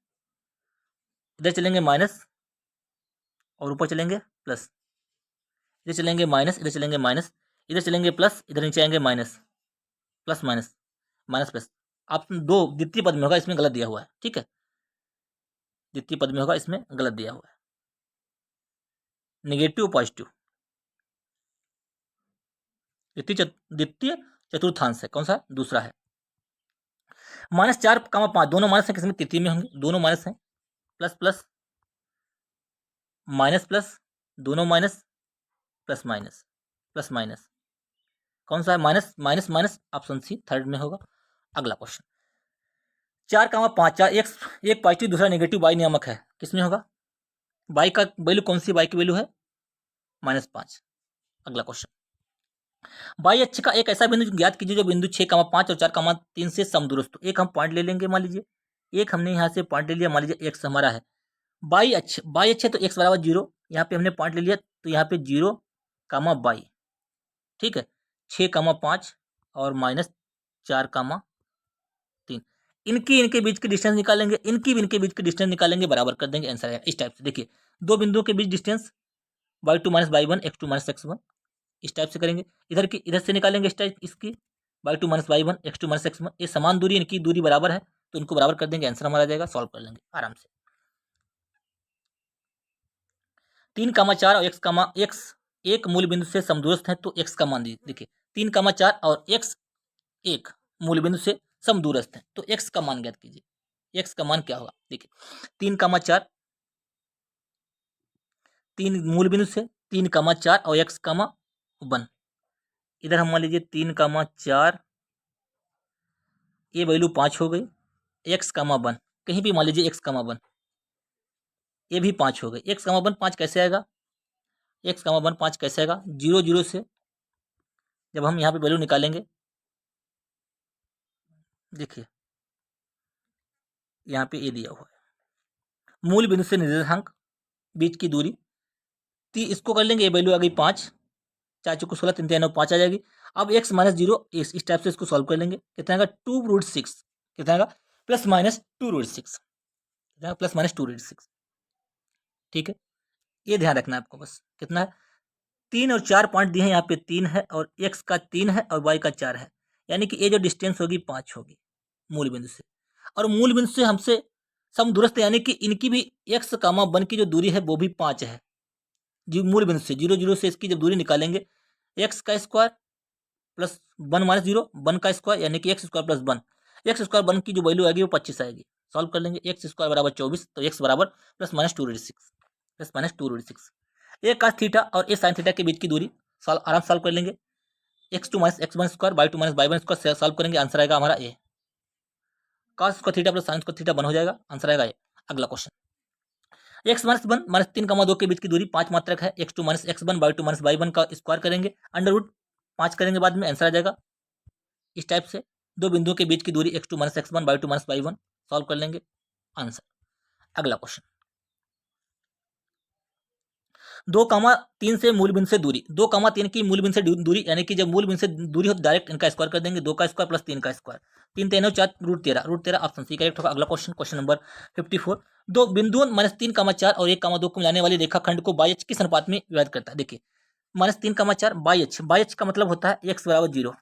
इधर चलेंगे माइनस और ऊपर चलेंगे प्लस, इधर चलेंगे माइनस, इधर चलेंगे माइनस, इधर चलेंगे प्लस, इधर नीचे आएंगे minus, plus minus, minus plus. Option 2 द्वितीय पद में होगा, इसमें गलत दिया हुआ है। ठीक है, द्वितीय पद में होगा, इसमें गलत दिया हुआ है। नेगेटिव पॉजिटिव, द्वितीय चतुर्थांश है, कौन सा? दूसरा है। -4, 5 दोनों माइनस है, किसमें? तृतीय में होंगे, दोनों माइनस हैं। प्लस प्लस माइनस प्लस, दोनों minus, plus minus, plus minus, कौन सा है? Minus minus minus, option C third में होगा। अगला क्वेश्चन, 4, 5, 4 एक पॉजिटिव दूसरा नेगेटिव वाई नियामक है, किसमें होगा? वाई का वैल्यू कौन सी वाई की वैल्यू है? -5। अगला क्वेश्चन, वाई अक्ष का एक ऐसा बिंदु ज्ञात कीजिए जो बिंदु 6, 5 और 4, 3 से समदूरस्थ हो। एक हम पॉइंट ले लेंगे, मान लीजिए एक हमने यहाँ से पॉइंट ले लिया, मान लीजिए एक्स हमारा है, वाई अक्ष है तो एक्स बराबर 0, यहाँ पे हमने पॉइंट ले लिया तो यहाँ पे 0, वाई। ठीक है, 6, 5 और -4, 3, इनके बीच की डिस्टेंस निकालेंगे, इनके बीच की डिस्टेंस निकालेंगे, बराबर कर देंगे, आंसर आएगा। इस टाइप से देखिए, दो बिंदुओं के बीच distance y2 - y1, x2 - x1, इस टाइप से करेंगे। इधर से निकालेंगे इस टाइप, इसकी y2 - y1, x2 - x1, ये समान दूरी, इनकी दूरी बराबर है तो इनको बराबर कर देंगे, आंसर हमारा आ जाएगा। सॉल्व कर लेंगे आराम से। 3, 4 और x एक मूल बिंदु से समदूरस्थ है तो x का मान दीजिए। देखिए 3, 4 और x एक मूल बिंदु से समदूरस्थ है तो x का मान ज्ञात कीजिए। x का मान क्या होगा? देखिए 3, 4, 3 मूल बिंदु से 3, 4 और x, 1, इधर हम मान लीजिए 3, 4, ये वैल्यू 5 हो गई, x, 1, कहीं भी मान लीजिए x, 1, ये भी 5 हो गई। x, 1 5 कैसे आएगा? x, 1 5 कैसे आएगा? 0, 0 से जब हम यहाँ पे वैल्यू निकालेंगे, देखिए यहाँ पे ये दिया हुआ है, मूल बिंदु से निर्देशांक बीच की दूरी, इसको कर लेंगे, ये वैल्यू आ गई 5, 4 चौको 16, 3 3 9 5 आ जाएगी। अब x माइनस 0 इस टाइप से इसको सॉल्व कर लेंगे। कितना आएगा 2√6, कितना आएगा प्लस माइनस 2√6, कितना प्लस माइनस 2√6। ठीक है, ये ध्यान रखना है आपको बस। कितना है 3 और 4 पॉइंट दिए हैं, यहाँ पे 3 है और x का 3 है और y का 4 है, यानी कि ये जो डिस्टेंस होगी 5 होगी मूल बिंदु से। और मूल बिंदु से हमसे समदूरस्थ यानी कि इनकी भी x, 1 की जो दूरी है वो भी 5 है जी। मूल बिंदु से 0 0 से इसकी जब दूरी निकालेंगे x का स्क्वायर प्लस 1 माइनस 0 1 का स्क्वायर यानी कि x square plus 1, x square 1 की जो वैल्यू आएगी वो 25 आएगी। सॉल्व कर लेंगे, x स्क्वायर बराबर 24, तो x बराबर प्लस माइनस 2√6, प्लस माइनस 2√6। ए cos थीटा और ए sin थीटा के बीच की दूरी आराम सॉल्व कर लेंगे। x2 minus x1 square y2 minus y1 square solve करेंगे, आंसर आएगा हमारा ए। cos square theta plus sin square theta 1 हो जाएगा, आंसर आएगा ए। अगला क्वेश्चन, x माइनस 1 माइनस 3 2 के बीच की दूरी 5 मात्रक है। x2 minus x1 y2 minus y1 का स्क्वायर करेंगे, अंडर रूट 5 करेंगे, बाद में आंसर आ जाएगा इस टाइप से। दो बिंदुओं के बीच की दूरी x2 minus x1 y2 minus y1 solve कर लेंगे, आंसर। अगला क्वेश्चन, 2,3 से मूल बिंदु से दूरी, 2,3 की मूल बिंदु से दूरी यानी कि जब मूल बिंदु से दूरी हो तो डायरेक्ट इनका स्क्वायर कर देंगे, 2 का स्क्वायर प्लस 3 का स्क्वायर, 3 3 4 √13 ऑप्शन सी करेक्ट होगा। अगला क्वेश्चन, क्वेश्चन नंबर 54, दो बिंदुओं -3,4 और 1,2 को मिलाने वाली रेखाखंड को बाई एच किस अनुपात में विभाजित करता है। देखिए -3,4 बाई एच का मतलब होता है x बराबर 0,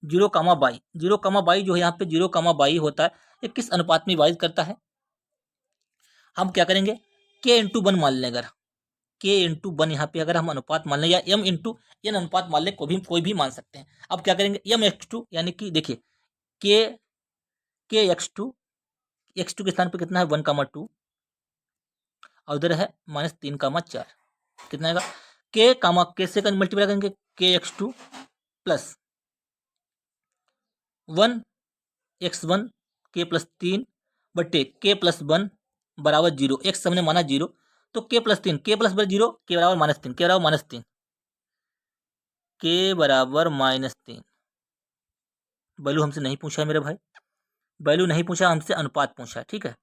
0, बाई जो है यहाँ पे 0, बाई होता है, ये किस अनुपात में विभाजित करता है। हम क्या करेंगे k इंटू 1 मान लें, अगर k इंटू 1 यहाँ पे अगर हम अनुपात मान लें या m इंटू n अनुपात मान लें, कोई भी मान सकते हैं। अब क्या करेंगे m(x2) यानी कि देखिए k x2 के स्थान पे कितना है 1,2 और उधर है -3,4, कितना आएगा k से मल्टीप्लाई करेंगे k(x2) plus 1x1 k plus 3 बटे k प्लस 1 बराबर 0, x हमने माना 0 तो k plus 3, k plus 0 k बराबर -3, k बराबर -3, k बराबर -3। वैल्यू हमसे नहीं पूछा है मेरे भाई, वैल्यू नहीं पूछा, हमसे अनुपात पूछा है। ठीक है,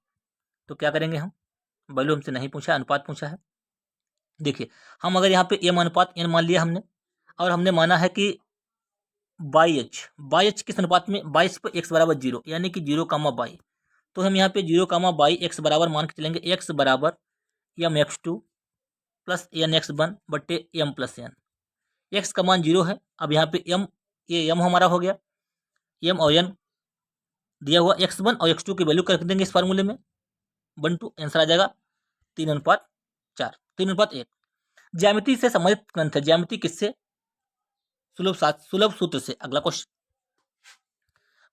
तो क्या करेंगे हम, वैल्यू हमसे नहीं पूछा, अनुपात पूछा है। देखिए हम अगर यहाँ पे m अनुपात n मान लिया हमने, और हमने माना है कि बाई एच किस अनुपात में, बाई एच पर x बराबर 0 यानी कि 0, बाई, तो हम यहाँ पे 0, बाई x बराबर मान के चलेंगे, x बराबर m(x2) प्लस n(x1) बटे m प्लस n। x का मान 0 है, अब यहाँ पे m, ये m हमारा हो गया, m और n दिया हुआ, x1 और x2 की वैल्यू कर देंगे इस फार्मूले में 1:2, आंसर आ जाएगा 3:4, 3:1। ज्यामिति से संबंधित ग्रंथ है, ज्यामिति किससे, सुलभ सूत्र से। अगला क्वेश्चन,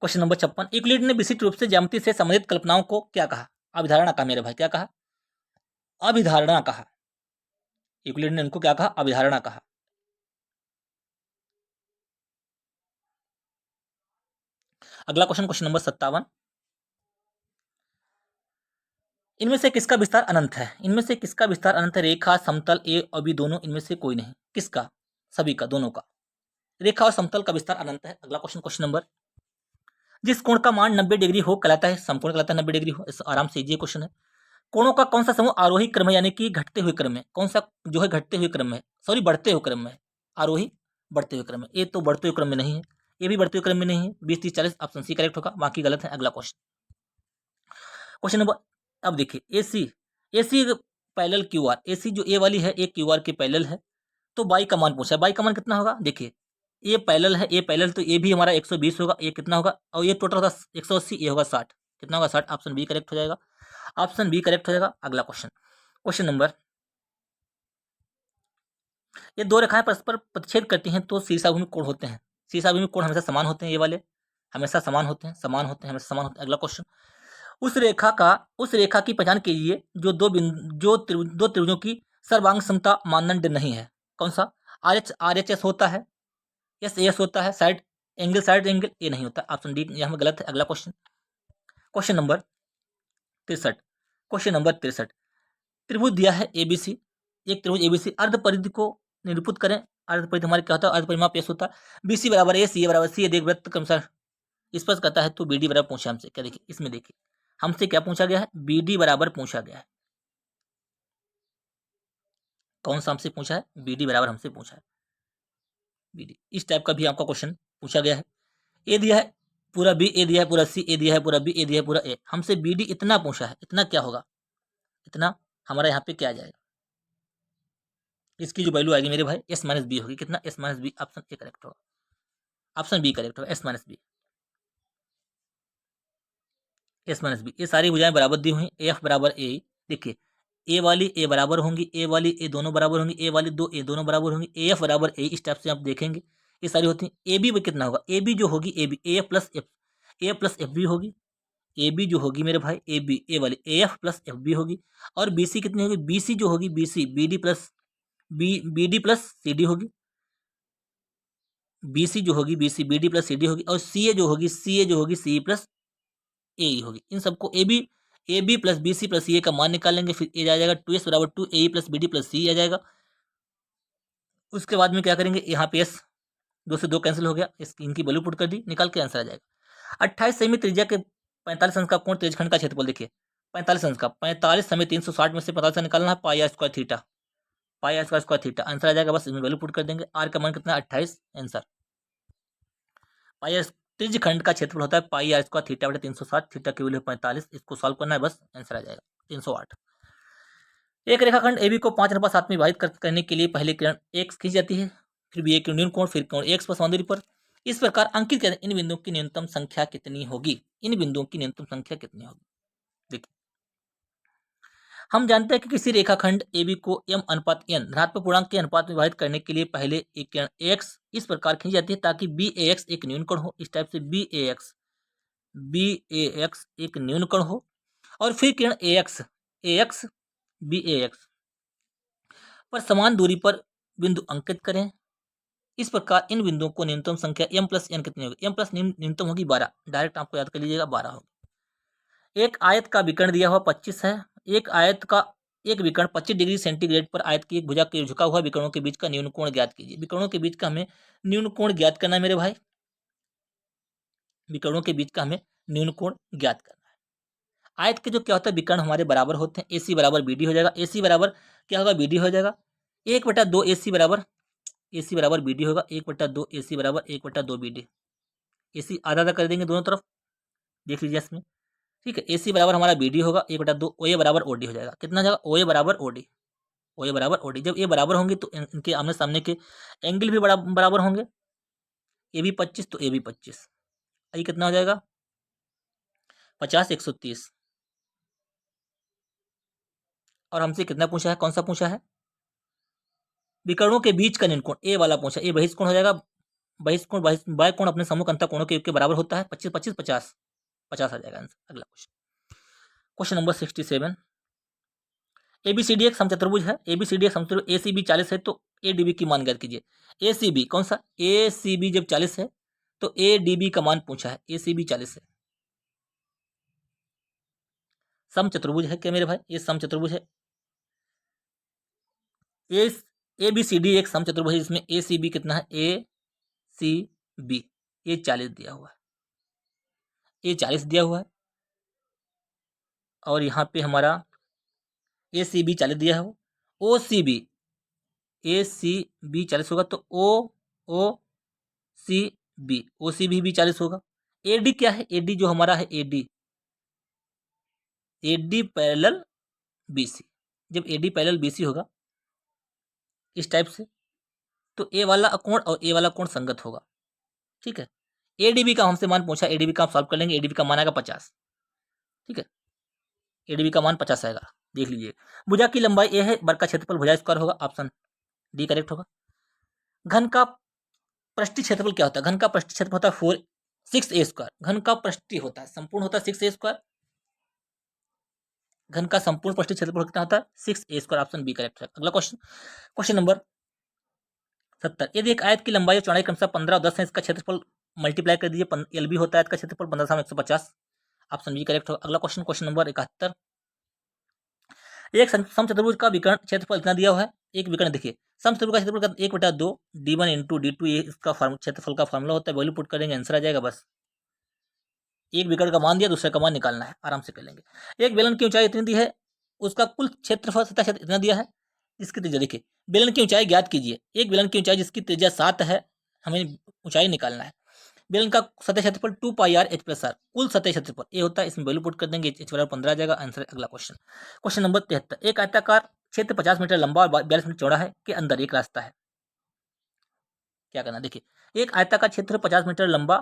क्वेश्चन नंबर 56, यूक्लिड ने विशिष्ट रूप से ज्यामिति से संबंधित कल्पनाओं को क्या कहा, अभिधारणा कहा मेरे भाई, क्या कहा, अभिधारणा कहा। यूक्लिड ने इनको क्या कहा, अभिधारणा कहा। अगला क्वेश्चन, क्वेश्चन नंबर 57, इनमें से किसका विस्तार अनंत है, इनमें से किसका विस्तार अनंत है, रेखा, समतल, ए और बी दोनों, इनमें से कोई नहीं, किसका, सभी का, दोनों का, रेखा और समतल का विस्तार अनंत है। अगला क्वेश्चन, क्वेश्चन नंबर, जिस कोण का मान 90 डिग्री हो कहलाता है समकोण, कहलाता है 90 डिग्री हो, इस आराम से ये क्वेश्चन है। कोणों का कौन सा समूह आरोही क्रम है, यानी कि घटते हुए क्रम में, कौन सा जो है घटते हुए क्रम में, सॉरी बढ़ते हुए क्रम में, आरोही बढ़ते हुए क्रम में, ये तो बढ़ते हुए क्रम में नहीं है, ये भी बढ़ते हुए क्रम में नहीं है, 20 30 40 ऑप्शन सी करेक्ट होगा, बाकी गलत है। अगला क्वेश्चन, क्वेश्चन नंबर, अब देखिए एसी पैरेलल क्यूआर, एसी जो ए वाली है, ए क्यूआर के पैरेलल है, तो बाई का मान पूछा है, बाई का मान कितना होगा, देखिए ए पैरेलल है, ए पैरेलल तो ए भी हमारा 120 होगा, ये कितना होगा, और ये टोटल होगा 180, ये होगा 60, कितना होगा 60, ऑप्शन बी करेक्ट हो जाएगा, ऑप्शन बी करेक्ट हो जाएगा। अगला क्वेश्चन, क्वेश्चन नंबर, ये दो रेखाएं परस्पर प्रतिच्छेद करती हैं तो शीर्षाभिमुख कोण होते हैं, शीर्षाभिमुख कोण हमेशा समान होते हैं, ये वाले हमेशा समान होते हैं, हमेशा समान होते हैं। अगला क्वेश्चन, उस रेखा की पहचान कीजिए जो दो त्रिभुजों की सर्वांग समता मानदंड नहीं है, कौन सा, RHS होता है, SAS होता है, साइड एंगल ये नहीं होता, ऑप्शन डी यहाँ में गलत है। अगला question, question number 63, question number 63, त्रिभुज दिया है ABC, एक त्रिभुज ABC, अर्धपरिधि को निरूपित करें, अर्धपरिधि हमारे क्या होता है, अर्धपरिमाप एस होता है, BC बराबर ए, सी बराबर सी, देख वृत्त के अनुसार स्पष्ट करता है, तो BD बराबर पूछा हमसे, क्या देखिए इसमें देखिए हमसे क्या पूछा गया है, BD बराबर पूछा गया है, कौन सा हमसे पूछा है, BD बराबर हमसे पूछा है। BD, इस टाइप का भी आपका क्वेश्चन पूछा गया है। ए दिया है पूरा B, ए दिया है पूरा C, ए दिया है पूरा B, ए दिया है पूरा A, हमसे BD इतना पूछा है, इतना क्या होगा, इतना हमारा यहाँ पे क्या आ जाएगा, इसकी जो वैल्यू आएगी मेरे भाई S माइनस बी होगी, कितना S minus B, option A correct होगा, ऑप्शन बी करेक्ट होगा, S minus B, S minus B. ये सारी भुजाएं बराबर दी हुई, AF बराबर A, देखिए ए वाली ए बराबर होंगी, ए वाली ए दोनों बराबर होंगी, ए वाली दो ए दोनों बराबर होंगी, AF बराबर A, इस टाइप से आप देखेंगे ये सारी होती हैं। AB में कितना होगा, AB जो होगी AB A plus F, A plus F भी होगी, ए बी जो होगी मेरे भाई ए बी, ए वाली A F plus F B होगी, और बी सी कितनी होगी, बी सी जो होगी B C B D plus B D plus C D होगी, बी सी जो होगी B C B D plus C D होगी, और सी ए जो होगी सी ए जो होगी सी प्लस ए होगी। इन सबको a b plus b c plus c a का मान निकालेंगे, फिर ए आ जाएगा 2s बराबर 2 ए प्लस बी डी प्लस सी आ जाएगा। उसके बाद में क्या करेंगे, यहाँ पे एस 2 से 2 कैंसिल हो गया, इनकी वैल्यू पुट कर दी, निकाल के आंसर आ जाएगा। 28 सेमी त्रिज्या के 45 अंश का कोण त्रिज्यखंड का क्षेत्रफल, देखिए 45 अंश का 45 समय 360 में से 45 का निकालना है, pi r square theta, pi r square square theta, answer आ जाएगा, बस इसमें वैल्यू पुट कर देंगे। आर का मान कितना है 28, आंसर पाई आर त्रिज्यखंड का क्षेत्रफल होता है पाई आर स्क्वायर थीटा बटे 360, थीटा की वैल्यू 45, इसको सॉल्व करना है, बस आंसर आ जाएगा 308। एक रेखाखंड AB को 5:7 में विभाजित करने के लिए पहले किरण x खींची जाती है, फिर भी एक न्यून कोण, फिर कोण x पर समांतरी पर, इस प्रकार अंकित करें इन बिंदुओं की न्यूनतम संख्या कितनी होगी, इन बिंदुओं की न्यूनतम संख्या कितनी होगी। देखिए हम जानते हैं कि किसी रेखाखंड AB को m/n धनात्मक पूर्णांक के अनुपात में विभाजित करने के लिए पहले एक किरण AX इस प्रकार खींची जाती है ताकि BAX एक न्यून कोण हो, इस टाइप से BAX एक न्यून कोण हो, और फिर किरण AX BAX पर समान दूरी पर बिंदु अंकित करें। इस प्रकार इन बिंदुओं को न्यूनतम संख्या m+n कितनी होगी, m+ न्यूनतम होगी 12, डायरेक्ट आपको याद कर लीजिएगा 12 होगी। एक आयत का विकर्ण दिया हुआ 25 है, एक आयत का एक विकर्ण 25 डिग्री सेंटीग्रेड पर आयत की एक भुजा के झुका हुआ विकर्णों के बीच का न्यून कोण ज्ञात कीजिए। विकर्णों के बीच का हमें न्यून कोण ज्ञात करना है मेरे भाई, विकर्णों के बीच का हमें न्यून कोण ज्ञात करना है। आयत के जो क्या होता है विकर्ण हमारे बराबर होते हैं, AC बराबर BD हो जाएगा, AC बराबर क्या होगा BD हो जाएगा, 1/2 AC बराबर BD होगा, 1/2 AC बराबर 1/2 BD, AC आधा आधा कर देंगे दोनों तरफ, देख लीजिए इसमें, ठीक है। AC बराबर हमारा BD होगा, 1/2 OA बराबर OD हो जाएगा, कितना जाएगा OA बराबर OD, OA बराबर OD। जब ये बराबर होंगे तो इनके आमने सामने के एंगल भी बराबर होंगे, AB 25 तो AB 25, ये कितना हो जाएगा 50 130, और हमसे कितना पूछा है, कौन सा पूछा है, विकर्णों के बीच का न्यून कोण ए वाला पूछा, ये बहिष्कोण हो जाएगा, बहिष्कोण बाह्य कोण अपने सम्मुख अंतः कोणों के बराबर होता है, 25 25 50 50 आ जाएगा आंसर। अगला क्वेश्चन नंबर 67, ABCD एक समचतुर्भुज है, ABCD एक समचतुर्भुज, ACB 40 है तो ADB की मान ज्ञात कीजिए। ACB कौन सा, ACB जब 40 है तो ADB का मान पूछा है, ACB 40 है, समचतुर्भुज है क्या मेरे भाई, ये समचतुर्भुज है। ABCD एक समचतुर्भुज है जिसमें ACB कितना है, ACB ये 40 दिया हुआ है, ये 40 दिया हुआ है, और यहाँ पे हमारा ACB 40 दिया है, OCB ACB 40 होगा तो OCB भी 40 होगा। AD क्या है, AD जो हमारा है AD पैरेलल BC, जब AD पैरेलल BC होगा इस टाइप से तो ए वाला कोण और ए वाला कोण संगत होगा, ठीक है। ADB का हमसे मान पूछा, ADB का हम सॉल्व कर लेंगे, ADB का मान आएगा 50, ठीक है, ADB का मान 50 आएगा, देख लीजिए। भुजा की लंबाई ए है, वर्ग का क्षेत्रफल भुजा स्क्वायर होगा, ऑप्शन डी करेक्ट होगा। घन का पृष्ठीय क्षेत्रफल क्या होता है, घन का पृष्ठीय क्षेत्रफल होता है 6a स्क्वायर, घन का पृष्ठीय होता है संपूर्ण होता है 6a स्क्वायर, घन का संपूर्ण पृष्ठीय क्षेत्रफल कितना होता है 6a square, option B correct है। अगला क्वेश्चन नंबर 70, यदि एक आयत की लंबाई और चौड़ाई क्रमशः 15 और 10 है, इसका क्षेत्रफल मल्टीप्लाई कर दीजिए, LB होता है आयत का क्षेत्रफल 15 150, ऑप्शन बी करेक्ट होगा। अगला क्वेश्चन नंबर 71, एक समचतुर्भुज का विकर्ण क्षेत्रफल इतना दिया हुआ है, एक विकर्ण देखिए समचतुर्भुज का क्षेत्रफल 1/2 D1 × D2, ये इसका क्षेत्रफल का फार्मूला होता है, वैल्यू पुट करेंगे आंसर आ जाएगा, बस एक विकर्ण का मान दिया दूसरे का मान निकालना है, आराम से कर लेंगे। एक बेलन की ऊंचाई इतनी दी है, उसका कुल क्षेत्रफल सतह क्षेत्र इतना दिया है, इसकी त्रिज्या देखिए, बेलन की ऊंचाई ज्ञात कीजिए, एक बेलन की ऊंचाई जिसकी त्रिज्या 7 है हमें ऊंचाई निकालना है। बेलन का सतह क्षेत्रफल 2 पाई आर एच प्लस आर, कुल सतह क्षेत्रफल ये होता है, इसमें वैल्यू पुट कर देंगे, एच बराबर 15 आ जाएगा। आंसर अगला क्वेश्चन। क्वेश्चन नंबर 73, एक आयताकार क्षेत्र 50 मीटर लंबा और 42 मीटर चौड़ा है के अंदर एक रास्ता है। क्या करना, देखिए एक आयताकार क्षेत्र 50 मीटर लंबा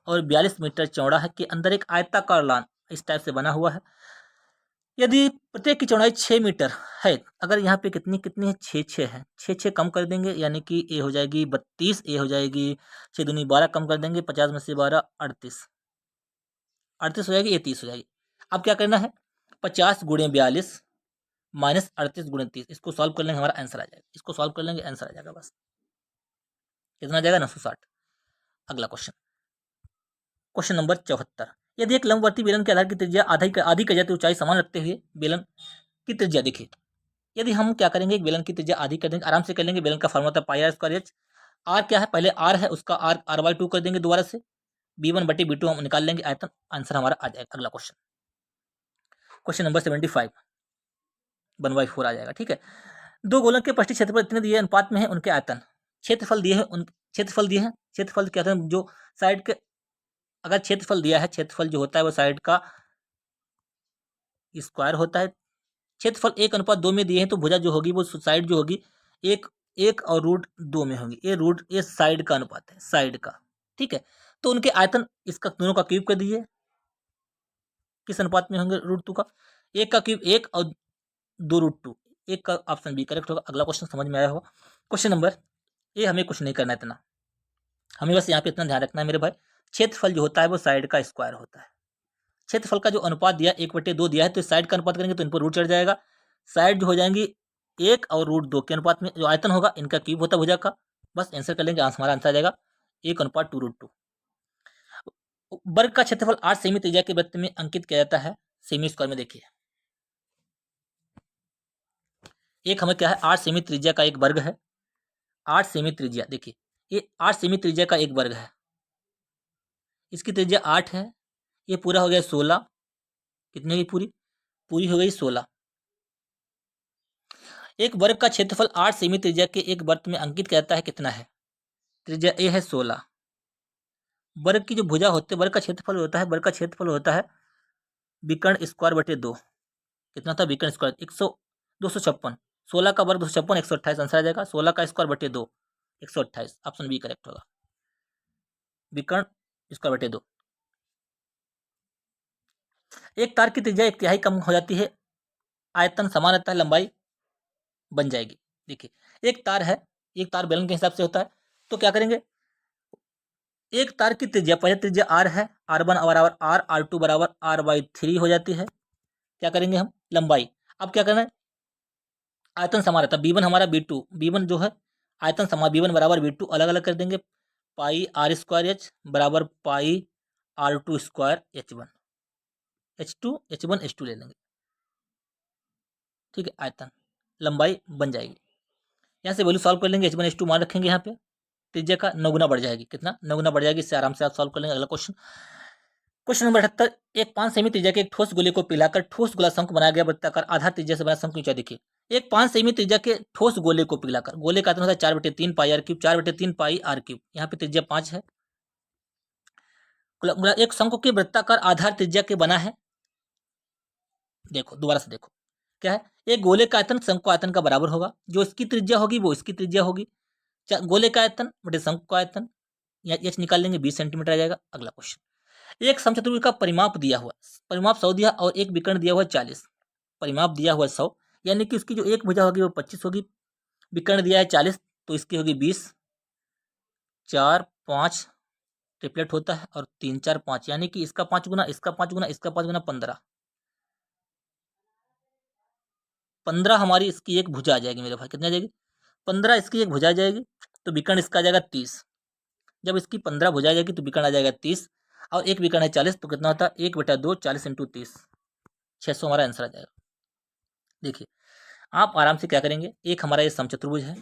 और 42 मीटर चौड़ा है के अंदर एक आयताकार लान इस टाइप से बना हुआ है। यदि प्रत्येक की चौड़ाई 6 मीटर है, अगर यहाँ पे कितनी कितनी है, 6 है, 6 कम कर देंगे यानी कि ए हो जाएगी 32, ए हो जाएगी 6 दूनी 12, कम कर देंगे 50 में से 12 38, 38 हो जाएगी, ये 30 हो जाएगी। अब क्या करना है, 50 गुणे 42 माइनस 38 गुणे 30, इसको सॉल्व कर लेंगे, हमारा आंसर आ जाएगा। इसको सॉल्व कर लेंगे, आंसर आ जाएगा, बस कितना आ जाएगा, 960। अगला क्वेश्चन, क्वेश्चन नंबर 74, यदि एक लंबवर्ती बेलन के आधार की त्रिज्या आधी की जाती ऊंचाई समान रखते हुए बेलन की त्रिज्या, देखिए यदि हम क्या करेंगे, एक बेलन की त्रिज्या आधी कर देंगे, आराम से कर लेंगे। बेलन का फॉर्मूला था पाई आर स्क्वायर एच। आर क्या है, पहले आर है, उसका आर आर बाई 2 कर देंगे दोबारा से, b1 बटे b2 हम निकाल लेंगे आयतन, आंसर हमारा आ जाएगा। अगला क्वेश्चन, क्वेश्चन नंबर 75, 1/4 आ जाएगा। ठीक है, दो गोलक के पृष्ठीय क्षेत्रफल इतने दिए अनुपात में है उनके आयतन, क्षेत्रफल दिए हैं, क्षेत्रफल क्या कहते हैं, जो साइड के, अगर क्षेत्रफल दिया है, क्षेत्रफल जो होता है वो साइड का स्क्वायर होता है। क्षेत्रफल 1:2 में दिए हैं, तो भुजा जो होगी वो साइड जो होगी एक एक और √2 में होगी। ये साइड का अनुपात है, साइड का। ठीक है, तो उनके आयतन इसका दोनों का क्यूब कर दीजिए, किस अनुपात में होंगे, √2 का। एक का क्यूब 1 और 2 √2, एक का ऑप्शन बी करेक्ट होगा। अगला क्वेश्चन समझ में आया होगा। क्वेश्चन नंबर, ये हमें कुछ नहीं करना है इतना, हमें बस यहाँ पे इतना ध्यान रखना है मेरे भाई, क्षेत्रफल जो होता है वो साइड का स्क्वायर होता है। क्षेत्रफल का जो अनुपात दिया 1/2 दिया है, तो साइड का अनुपात करेंगे तो इन पर रूट चढ़ जाएगा। साइड जो हो जाएंगी 1 और √2 के अनुपात में, जो आयतन होगा इनका क्यूब होता है भुजा का। बस आंसर कर लेंगे, हमारा आंसर आ जाएगा 1:2 √2। वर्ग का क्षेत्रफल 8 सेमी त्रिज्या के वृत्त में अंकित किया जाता है सेमी स्क्वायर में। देखिए एक हमें क्या है, 8 सेमी त्रिज्या का एक वर्ग है, 8 सेमी त्रिज्या, देखिए ये 8 सेमी त्रिज्या का एक वर्ग है, इसकी त्रिज्या 8 है, ये पूरा हो गया 16, कितने की पूरी पूरी हो गई 16। एक वर्ग का क्षेत्रफल 8 सेमी त्रिज्या के एक वृत्त में अंकित किया जाता है, कितना है, त्रिज्या ए है 16, वर्ग की जो भुजा होते हैं, वर्ग का क्षेत्रफल होता है, वर्ग का क्षेत्रफल होता है विकर्ण स्क्वायर बटे 2, कितना था विकर्ण स्क्वायर 256, 16 का वर्ग 256, 128 आंसर आ जाएगा। 16 का स्क्वायर बटे 2 128, ऑप्शन बी करेक्ट होगा, विकर्ण स्क्वायर बटे 2। एक तार की त्रिज्या 1/3 कम हो जाती है, आयतन समान रहता है, लंबाई बन जाएगी। देखिए एक तार है, एक तार बेलन के हिसाब से होता है, तो क्या करेंगे, एक तार की त्रिज्या, पहले त्रिज्या r है, r1 बराबर r, r2 बराबर r/3 हो जाती है। क्या करेंगे हम, लंबाई, अब क्या करना है, आयतन समान रहता है, b1 हमारा b1 जो है आयतन समान, b1 बराबर b2 अलग अलग कर देंगे, पाई आर स्क्वायर एच बराबर पाई r2 स्क्वायर h1 h1 ले लेंगे। ठीक है, आयतन लंबाई बन जाएगी, यहाँ से वैल्यू सॉल्व कर लेंगे, h1 h2 मान रखेंगे, यहाँ पे त्रिज्या का 9 गुना बढ़ जाएगी, कितना 9 गुना बढ़ जाएगी, इससे आराम से आप सॉल्व कर लेंगे। अगला क्वेश्चन, क्वेश्चन नंबर 78, एक 5 सेमी त्रिज्या के एक ठोस गोले को पिघलाकर ठोस गोला शंकु बनाया गया, वृत्ताकार आधार त्रिज्या से बना शंकु ऊंचाई। देखिए एक 5 सेमी त्रिज्या के ठोस गोले को पिघलाकर, गोले का आयतन होता है 4/3 pi r cube, 4/3 pi r cube, यहाँ पे त्रिज्या 5 है, एक शंकु के वृत्ताकार आधार त्रिज्या के बना है। देखो दोबारा से देखो, क्या है, एक गोले का आयतन शंकु आयतन का बराबर होगा, जो इसकी त्रिज्या होगी वो इसकी त्रिज्या होगी, गोले का आयतन बटे शंकु का आयतन, एच निकाल लेंगे, 20 सेंटीमीटर आ जाएगा। अगला क्वेश्चन, एक समचतुर्भुज का परिमाप दिया हुआ, परिमाप 100 दिया और एक विकर्ण दिया हुआ 40, परिमाप दिया हुआ 100, यानी कि उसकी जो एक भुजा होगी वो 25 होगी, विकर्ण दिया है 40, तो इसकी होगी 20, 4 5 ट्रिपलेट होता है, और 3 4 5, यानी कि इसका 5 गुना, इसका 5 गुना, इसका 5 गुना 15, 15 हमारी इसकी एक भुजा आ जाएगी मेरे भाई, कितनी आ जाएगी, 15 इसकी एक भुजा आ जाएगी, तो विकर्ण इसका आ जाएगा 30, जब इसकी 15 भुजा आ जाएगी तो विकर्ण आ जाएगा 30, और एक विकर्ण है 40, तो कितना होता है 1/2, 40 × 30, 600 हमारा आंसर आ जाएगा। देखिए आप आराम से क्या करेंगे, एक हमारा ये समचतुर्भुज है,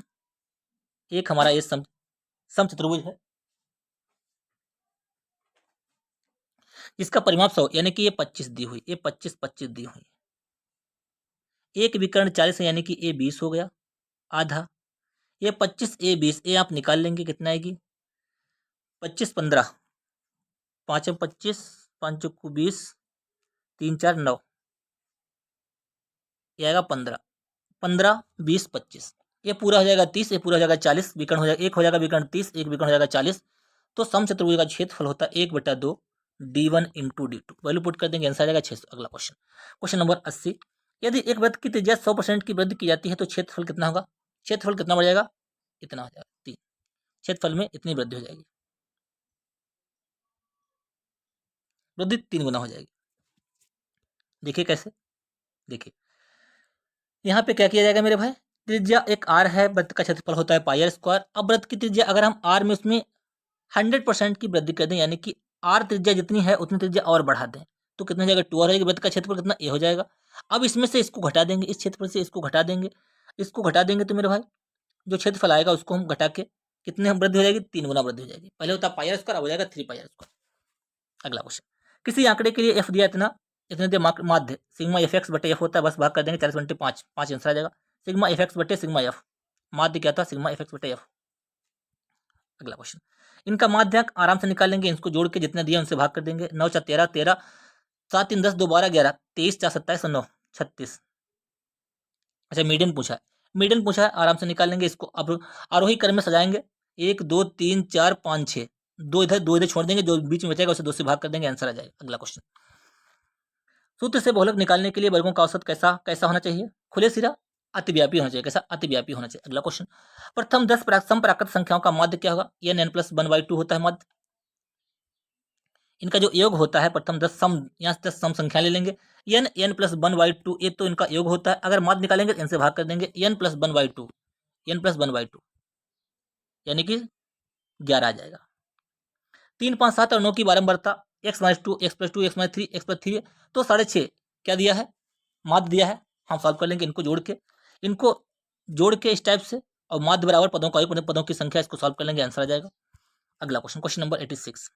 एक हमारा ये समचतुर्भुज है, जिसका परिमाप 100, यानी कि ये 25 दी हुई, ये 25 25 दी हुई, एक विकर्ण 40 है, यानी कि ये 20 हो गया आधा, ये 25 ए 20, ए आप निकाल लेंगे कितना आएगी 25 15, 5 25, 5 20, 3 4 9, ये आएगा 15, 15 20 25, ये पूरा हो जाएगा 30, ये पूरा हो जाएगा 40, विकर्ण हो जाएगा, एक हो जाएगा विकर्ण 30, एक विकर्ण हो जाएगा 40। तो समचतुर्भुज का क्षेत्रफल होता है 1/2 D1 into D2, value put कर देंगे, आंसर आ जाएगा 600। अगला क्वेश्चन, क्वेश्चन नंबर 80, यदि एक वृत्त की त्रिज्या 100% की वृद्धि की जाती है तो क्षेत्रफल कितना होगा? क्षेत्रफल कितना बढ़ जाएगा? इतना हो जाएगा 3, क्षेत्रफल में इतनी वृद्धि हो जाएगी, वृद्धि 3 गुना हो जाएगी। देखिए कैसे, देखिए यहाँ पे क्या किया जाएगा मेरे भाई, त्रिज्या एक आर है, वृत्त का क्षेत्रफल होता है पाई आर स्क्वायर। अब वृत्त की त्रिज्या अगर हम आर में उसमें 100% की वृद्धि कर दें, यानी कि आर त्रिज्या जितनी है उतनी त्रिज्या और बढ़ा दें, तो कितना हो जाएगा 2 हो जाएगा, वृत्त का क्षेत्रफल कितना ए हो जाएगा। अब इसमें से इसको घटा देंगे, इस क्षेत्रफल से इसको घटा देंगे, इसको घटा देंगे तो मेरे भाई जो क्षेत्रफल आएगा उसको हम घटा के कितने हम वृद्धि हो जाएगी, 3 गुना वृद्धि हो जाएगी। पहले होता पाई आर स्क्वायर, अब हो जाएगा 3 पाई आर स्क्वायर। अगला क्वेश्चन, किसी आंकड़े के लिए एफ दिया इतना, इतने दिया माध्य सिग्मा एफ एक्स बटे एफ होता है, बस भाग कर देंगे 40/5, 5 आंसर आ जाएगा। सिग्मा एफ एक्स बटे सिग्मा एफ, माध्य क्या था सिग्मा एफ एक्स बटे एफ। अगला क्वेश्चन, इनका माध्याक आराम से निकाल लेंगे, इसको जोड़ के जितने दिया उनसे भाग कर देंगे। 9 4 13, 13 7 3 10 2 12 11, 23 4 27 9 36। अच्छा मीडियन पूछा है, मीडियन पूछा है, आराम से निकाल लेंगे इसको। अब आरोही क्रम में सजाएंगे, 1 2 3 4 5 6, 2 इधर छोड़ देंगे, जो बीच में बचेगा उसे 2 से भाग कर देंगे, आंसर आ जाएगा। अगला क्वेश्चन, सूत्र से बहुलक निकालने के लिए वर्गों का औसत कैसा कैसा होना चाहिए? खुले सिरा, अतिव्यापी होना चाहिए। कैसा? अतिव्यापी होना चाहिए। अगला क्वेश्चन, प्रथम 10 समप्राकृत संख्याओं का माध्य क्या होगा? एन एन प्लस 1/2 होता है माध्य। इनका जो योग होता है प्रथम 10 सम, यहाँ से 10 सम संख्या ले लेंगे, एन एन प्लस 1/2, ये तो इनका योग होता है। अगर माध्य निकालेंगे इनसे भाग कर देंगे, एन प्लस 1/2, एन प्लस 1/2 यानी कि 11 आ जाएगा। 3 5 7 और 9 की बारंबारता x-2 x+2 x-3 x+3, तो 6.5 क्या दिया है? माध्य दिया है। हम सॉल्व कर लेंगे इनको जोड़ के इस टाइप से, और माध्य बराबर पदों का योग, पदों की संख्या, इसको सॉल्व कर लेंगे, आंसर आ जाएगा। अगला क्वेश्चन, क्वेश्चन नंबर 86,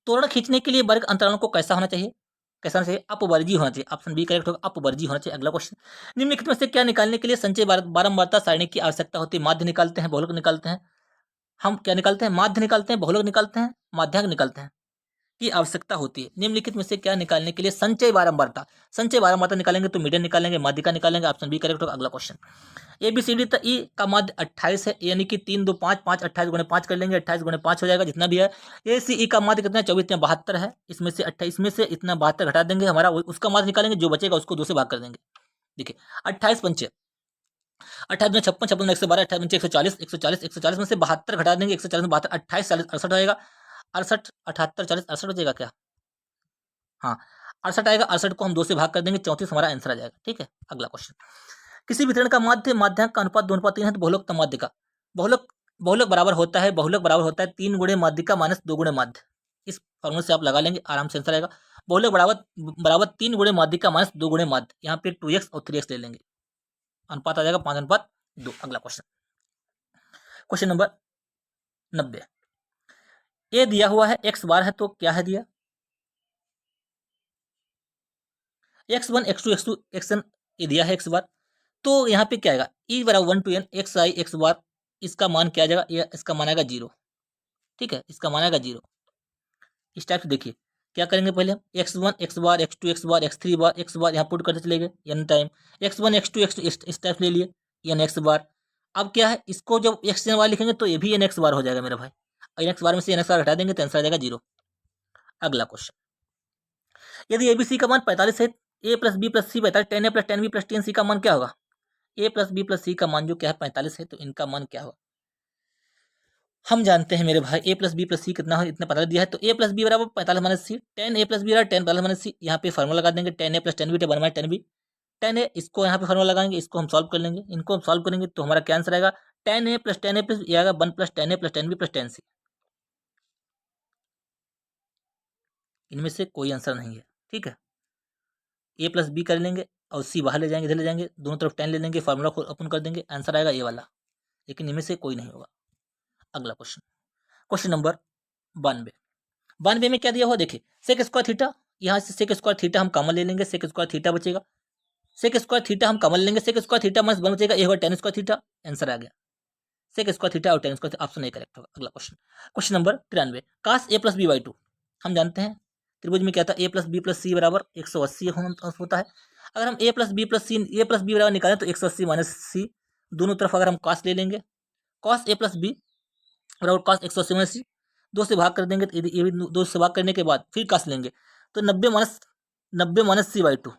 तोरण खींचने के लिए वर्ग अंतरालों को कैसा होना चाहिए? कैसा होना चाहिए? अपवर्गीय होना चाहिए। ऑप्शन बी करेक्ट होगा, अपवर्गीय होना चाहिए। अगला क्वेश्चन, निम्नलिखित में से क्या निकालने के लिए संचय बारंबारता सारणी की आवश्यकता होती है? माध्य निकालते हैं, बहुलक निकालते हैं, हम क्या निकालते हैं? माध्य निकालते हैं, बहुलक निकालते हैं, माध्यांक निकालते हैं की आवश्यकता होती है। निम्नलिखित में से क्या निकालने के लिए संचय बारंबारता निकालेंगे तो मीडियन निकालेंगे, माध्यिका निकालेंगे, ऑप्शन बी करेक्ट होगा। अगला question, A B C D तक ई का माध्य 28 है, यानी कि 3 2 5 5 28 गुणे 5 कर लेंगे, 28 गुणे 5 हो जाएगा जितना भी है। ए सी ई का माध्य कितना है? 24 72 है, इसमें से 28 में से इतना 72 घटा देंगे, हमारा उसका माध्य निकालेंगे, जो बचेगा उसको 2 से भाग कर देंगे। देखिए 28 पंचे 28 में 56 56 में 112, 28 में 140 140 140 में से 72 घटा देंगे, 140 में 72 28 40 68 हो जाएगा, 68 78 40 68 हो जाएगा क्या? हाँ 68 आएगा, 68 को हम 2 से भाग कर देंगे, 34 हमारा आंसर आ जाएगा। ठीक है, अगला क्वेश्चन, किसी वितरण का माध्य माध्यांक का अनुपात 2:3 है तो बहुलक माध्य का बहुलक बहुलक बराबर होता है 3 गुणे माध्यिका माइनस 2 गुणे माध्य। इस फॉर्मूले से आप लगा लेंगे, आराम से आंसर आएगा। बहुलक बराबर 3 गुणे माध्यिका माइनस 2 गुणे माध्य, यहाँ पे 2x और 3x ले लेंगे, अनुपात आ जाएगा 5:2। अगला क्वेश्चन, क्वेश्चन नंबर 90, ए दिया हुआ है x बार है तो क्या है दिया? x1 x2 x2 xn ये दिया है x बार, तो यहाँ पे क्या आएगा? e बराबर 1 to n x i x बार, इसका मान क्या आ जाएगा? ये इसका मान आएगा 0। ठीक है, इसका मान आएगा 0। इस टाइप से देखिए क्या करेंगे, पहले हम x1 x बार x2 x बार x3 बार x बार यहाँ पुट करते चले गए n time, x1 x2 x2 इस टाइप ले लिए n x बार। अब क्या है, इसको जब x बार लिखेंगे तो ये भी n x बार हो जाएगा मेरा भाई, और n x बार में से n x बार हटा देंगे तो आंसर आ जाएगा 0। अगला क्वेश्चन, यदि एबीसी का मान 45 है, ए प्लस बी प्लस सी 45, 10 ए प्लस 10 बी प्लस 10 सी का मान क्या होगा? ए प्लस बी प्लस सी का मान जो क्या है 45 है, तो इनका मान क्या होगा? हम जानते हैं मेरे भाई ए प्लस बी प्लस सी कितना हो, इतना 45 दिया है, तो ए प्लस बी बराबर 45 माइनस सी, 10 ए प्लस बी बराबर 10 45 माइनस सी, यहाँ पे फार्मूला लगा देंगे 10 ए प्लस 10 बी 1 माइनस 10 बी, 10 ए इसको यहाँ पे फार्मूला लगाएंगे, इसको हम सॉल्व कर लेंगे, इनको हम सॉल्व करेंगे तो हमारा क्या आंसर आएगा? 10 ए प्लस 10 ए प्लस ये आएगा 1 प्लस 10 ए प्लस 10 बी प्लस 10 सी। इनमें से कोई आंसर नहीं है। ठीक है, ए प्लस बी कर लेंगे और सी बाहर ले जाएंगे, इधर ले जाएंगे, दोनों तरफ 10 ले लेंगे, फार्मूला को ओपन कर देंगे, आंसर आएगा ये वाला, लेकिन इनमें से कोई नहीं होगा। अगला क्वेश्चन, क्वेश्चन नंबर 92, 92 में क्या दिया हुआ देखिए, सेक स्क्वायर थीटा, यहाँ से सेक स्क्वायर थीटा हम कॉमन ले लेंगे, सेक स्क्वायर थीटा बचेगा, सेक स्क्वायर थीटा हम कॉमन लेंगे, सेक स्क्वायर थीटा माइनस 1 बचेगा, ये होगा tan स्क्वायर थीटा, आंसर आ गया। सेक स्क्वायर थीटा और tan square theta, option A correct होगा। अगला question, question number 93, cos a plus B by 2, हम जानते हैं त्रिभुज में क्या था, a plus B plus C बराबर 180 होता है। अगर हम a plus B plus C, a plus B बराबर निकालें तो 180 माइनस सी, दोनों तरफ अगर हम cos ले लेंगे, cos a प्लस बी बराबर cos 180 माइनस सी, 2 से भाग कर देंगे तो ये भी 2 से भाग करने के बाद फिर cos लेंगे तो 90 माइनस सी बाई 2,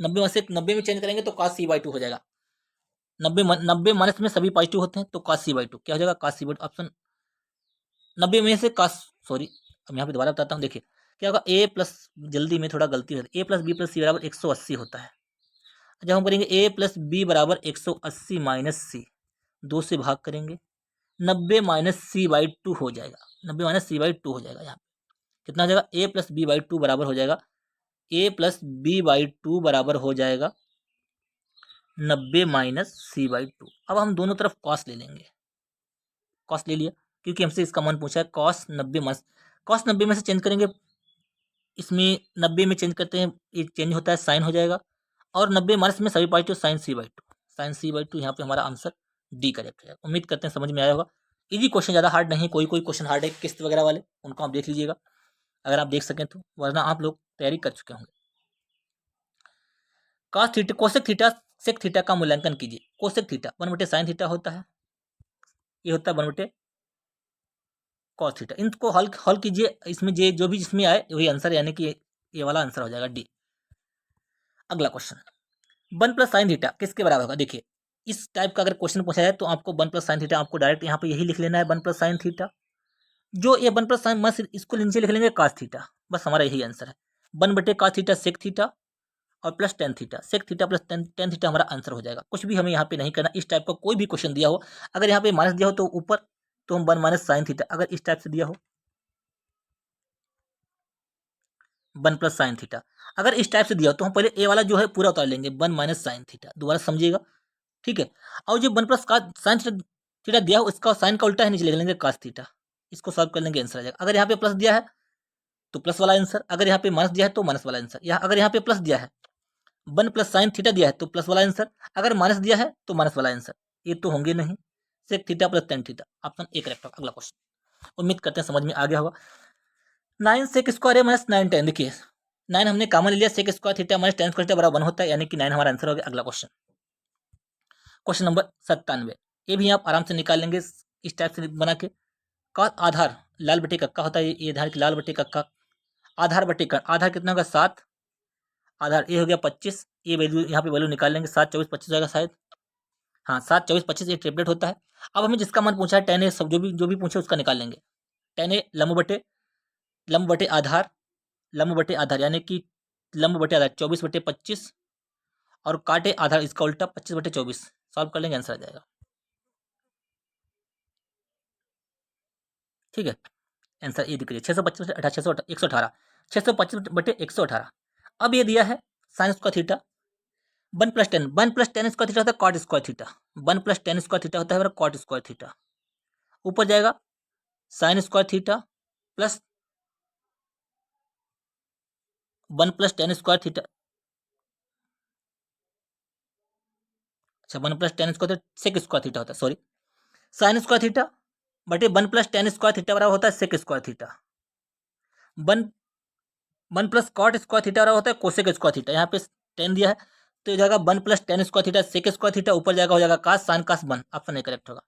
90 से 90 में चेंज करेंगे तो cos सी बाई 2 हो जाएगा। 90 माइनस में सभी पॉजिटिव होते हैं तो cos सी बाई 2 क्या हो जाएगा, cos सी बाई 2, ऑप्शन 90 में से cos, सॉरी अब यहाँ पे दोबारा बताता हूँ, देखिए क्या होगा, a प्लस, जल्दी में थोड़ा गलती है, a plus B plus C बराबर 180 होता है। जब हम करेंगे a प्लस बी बराबर 180 माइनस सी, 2 से भाग करेंगे 90 माइनस सी बाई 2 हो जाएगा, 90 माइनस सी बाई 2 हो जाएगा। यहाँ कितना हो जाएगा, a प्लस बी बाई 2 बराबर हो जाएगा, a प्लस बी बाई 2 बराबर हो जाएगा 90 माइनस सी बाई 2। अब हम दोनों तरफ कॉस ले लेंगे, कॉस ले लिया क्योंकि हमसे इसका मान पूछा है, कॉस 90 माइनस, कॉस 90 में से चेंज करेंगे, इसमें 90 में चेंज करते हैं, एक चेंज होता है साइन हो जाएगा, और 90 माइनस में सभी positive, sine C by 2, sine C by 2, यहाँ पे हमारा आंसर डी करेक्ट हो जाएगा। उम्मीद करते हैं समझ में आया होगा। इजी क्वेश्चन, ज़्यादा हार्ड नहीं, कोई कोई क्वेश्चन हार्ड है किस्त वगैरह वाले, उनको आप देख लीजिएगा अगर आप देख सकें तो, वरना आप लोग तैयारी कर चुके होंगे। Cos theta, cosec theta, sec theta का मूल्यांकन कीजिए। कोसेक थीटा 1/sin थीटा होता है, ये होता है 1/cos थीटा। इनको हल कीजिए, इसमें जो भी जिसमें आए वही आंसर, यानी कि ये वाला आंसर हो जाएगा डी। अगला क्वेश्चन, 1 + sin थीटा किसके बराबर होगा। देखिए इस टाइप का अगर क्वेश्चन पूछा जाए तो आपको 1 + sin थीटा, आपको डायरेक्ट यहाँ पे यही लिख लेना है 1 + sin थीटा, जो ये 1 + sin मत इसको नीचे लिख लेंगे cos थीटा, बस हमारा यही आंसर है। 1/cos थीटा सेक थीटा और plus tan theta, sec theta plus tan theta हमारा आंसर हो जाएगा। कुछ भी हमें यहाँ पे नहीं करना, इस टाइप का कोई भी क्वेश्चन दिया हो, अगर यहाँ पे माइनस दिया हो तो ऊपर तो हम 1 - sin थीटा, अगर इस टाइप से दिया हो 1 + sin थीटा, अगर इस टाइप से दिया हो तो हम पहले ए वाला जो है पूरा उतार लेंगे 1 - sin थीटा, दोबारा समझिएगा, ठीक है। और जो 1 + sin थीटा दिया हो इसका साइन का उल्टा है नीचे लिख लेंगे cos थीटा, इसको सॉल्व कर लेंगे आंसर आ जाएगा। अगर यहाँ पे प्लस दिया है तो प्लस वाला आंसर, अगर यहाँ पे माइनस दिया है तो माइनस वाला आंसर, या अगर यहाँ पे प्लस दिया है 1 + sin थीटा दिया है तो प्लस वाला आंसर, अगर माइनस दिया है तो माइनस वाला आंसर, ये तो होंगे नहीं, sec theta plus tan theta, option A correct होगा। अगला क्वेश्चन, उम्मीद करते हैं समझ में आ गया होगा। 9 सेक स्क्वायर है माइनस 9 tan, देखिए 9 हमने कॉमन ले लिया, sec square theta minus tan square theta बराबर 1 होता है, यानी कि 9 हमारा आंसर हो गया। अगला क्वेश्चन, क्वेश्चन नंबर 97, ये भी आप आराम से निकाल लेंगे इस टाइप से बना के। का आधार लाल बटे कक्का होता है, ये आधार की लाल बटे कक्का, आधार बटे का आधार कितना होगा 7, आधार ये हो गया 25, ये वैल्यू यहाँ पे वैल्यू निकाल लेंगे, 7 24 25 होगा शायद, हाँ 7 24 25 ये ट्रिपलेट होता है। अब हमें जिसका मान पूछा है tan ए, सब जो भी पूछे उसका निकाल लेंगे। tan ए लंब बटे आधार, लंब बटे आधार यानी कि लंब बटे आधार 24/25, और काटे आधार इसका उल्टा 25/24, सॉल्व कर लेंगे आंसर आ जाएगा, ठीक है। आंसर ये दिख रही है 625/118, 625/118। अब ये दिया है sine square theta 1 + tan square theta होता है cot square theta, 1 + tan square theta होता है हमारा कॉट स्क्वायर थीटा, ऊपर जाएगा sine square theta plus 1 + tan square theta, अच्छा 1 + tan square sec square theta होता है, सॉरी, साइन स्क्वायर थीटा बटे 1 + tan स्क्वायर थीटा बराबर होता है sec square theta, one 1 + cot square theta बराबर होता है कोसेक स्क्वायर थीटा, यहाँ पे tan दिया है तो ये जाएगा 1 + tan square theta sec square theta, ऊपर जाएगा हो जाएगा cos sine cos 1, option A correct होगा।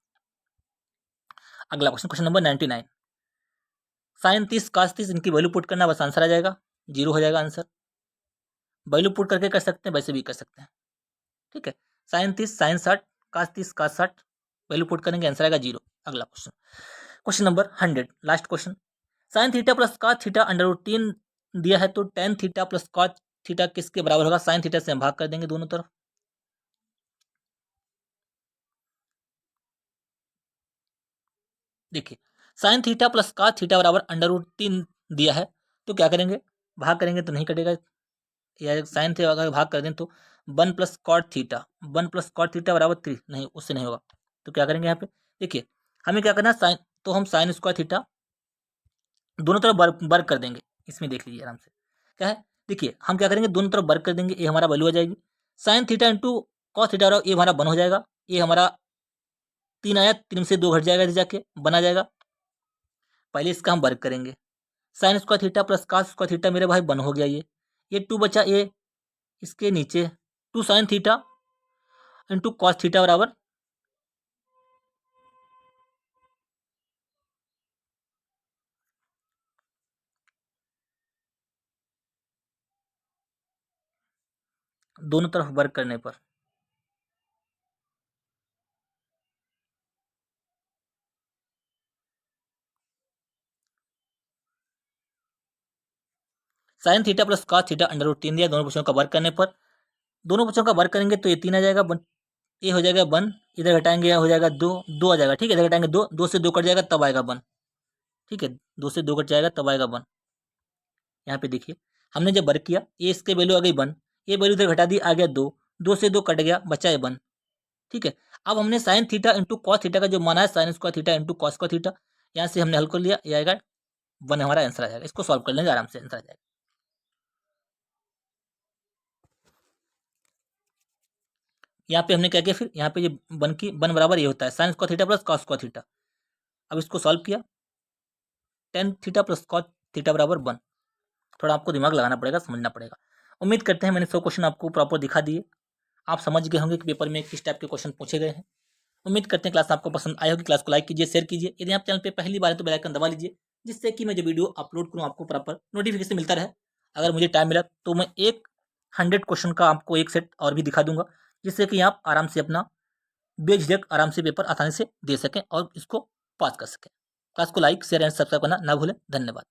अगला question, question number 99, sine 30 cos 30 इनकी वैल्यू पुट करना, बस आंसर आ जाएगा, 0 हो जाएगा आंसर। वैल्यू पुट करके कर सकते हैं, वैसे भी कर सकते हैं, ठीक है। साइन 30 साइन 60 कास 30 कास 60, वैल्यू पुट करेंगे आंसर आएगा 0। अगला question, question number 100, last question, sign theta plus cos theta √3 दिया है तो tan theta plus cos theta किसके बराबर होगा। साइन थीटा से हम भाग कर देंगे दोनों तरफ, देखिए sign theta plus cos theta बराबर √3 दिया है तो क्या करेंगे, भाग करेंगे तो नहीं कटेगा, या साइन थे अगर भाग कर दें तो 1 + cot थीटा बराबर 3, नहीं उससे नहीं होगा, तो क्या करेंगे यहाँ पे, देखिए हमें क्या करना है साइन, तो हम साइन स्क्वायर थीटा दोनों तरफ वर्क कर देंगे, इसमें देख लीजिए आराम से क्या है, देखिए हम क्या करेंगे दोनों तरफ वर्क कर देंगे, ये हमारा वैल्यू आ जाएगी, sign theta into cos theta, ये हमारा 1 हो जाएगा, ये हमारा 3 आया, 3 से 2 घट जाएगा, इधर जाके बना जाएगा। पहले इसका हम वर्ग करेंगे, sign square theta plus cos square theta मेरे भाई 1 हो गया, ये 2 बचा, ये इसके नीचे 2 sine theta into cos theta बराबर दोनों तरफ वर्ग करने पर sine theta plus cos theta under root 3 दिया, दोनों पक्षों का वर्ग करने पर, दोनों पक्षों का वर्ग करेंगे तो ये 3 आ जाएगा, ये हो जाएगा 1, इधर घटाएंगे हो जाएगा 2, 2 आ जाएगा, ठीक है, इधर घटाएंगे 2, 2 से 2 कट जाएगा तब आएगा 1, ठीक है, 2 से 2 कट जाएगा तब आएगा 1। यहाँ पे देखिए हमने जब वर्ग किया, ये इसके वैल्यू आ गई 1, ये वैल्यू इधर घटा दी, आ गया 2, 2 से 2 कट गया, बचा है 1, ठीक है। अब हमने sign theta into cos theta का जो माना है, sine square theta into cos square theta, यहाँ से हमने हल कर लिया, ये आएगा 1, हमारा आंसर आ जाएगा। इसको सॉल्व कर लेंगे आराम से, आंसर आ जाएगा। यहाँ पे हमने क्या किया, फिर यहाँ पे ये 1 बराबर ये होता है sine square theta plus cos square theta. अब इसको सॉल्व किया, tan theta plus cos theta बराबर 1। थोड़ा आपको दिमाग लगाना पड़ेगा, समझना पड़ेगा। उम्मीद करते हैं मैंने 100 क्वेश्चन आपको प्रॉपर दिखा दिए, आप समझ गए होंगे कि पेपर में किस टाइप के क्वेश्चन पूछे गए हैं। उम्मीद करते हैं क्लास आपको पसंद आई होगी। क्लास को लाइक कीजिए, शेयर कीजिए। यदि आप चैनल पे पहली बार है तो बेल आइकन दबा लीजिए, जिससे कि मैं जो वीडियो अपलोड करूँ आपको प्रॉपर नोटिफिकेशन मिलता रहे। अगर मुझे टाइम मिला तो मैं 100 क्वेश्चन का आपको एक सेट और भी दिखा दूंगा, जिससे कि आप आराम से अपना बेझिझक आराम से पेपर आसानी से दे सकें और इसको पास कर सकें। क्लास को लाइक शेयर एंड सब्सक्राइब करना ना भूलें। धन्यवाद।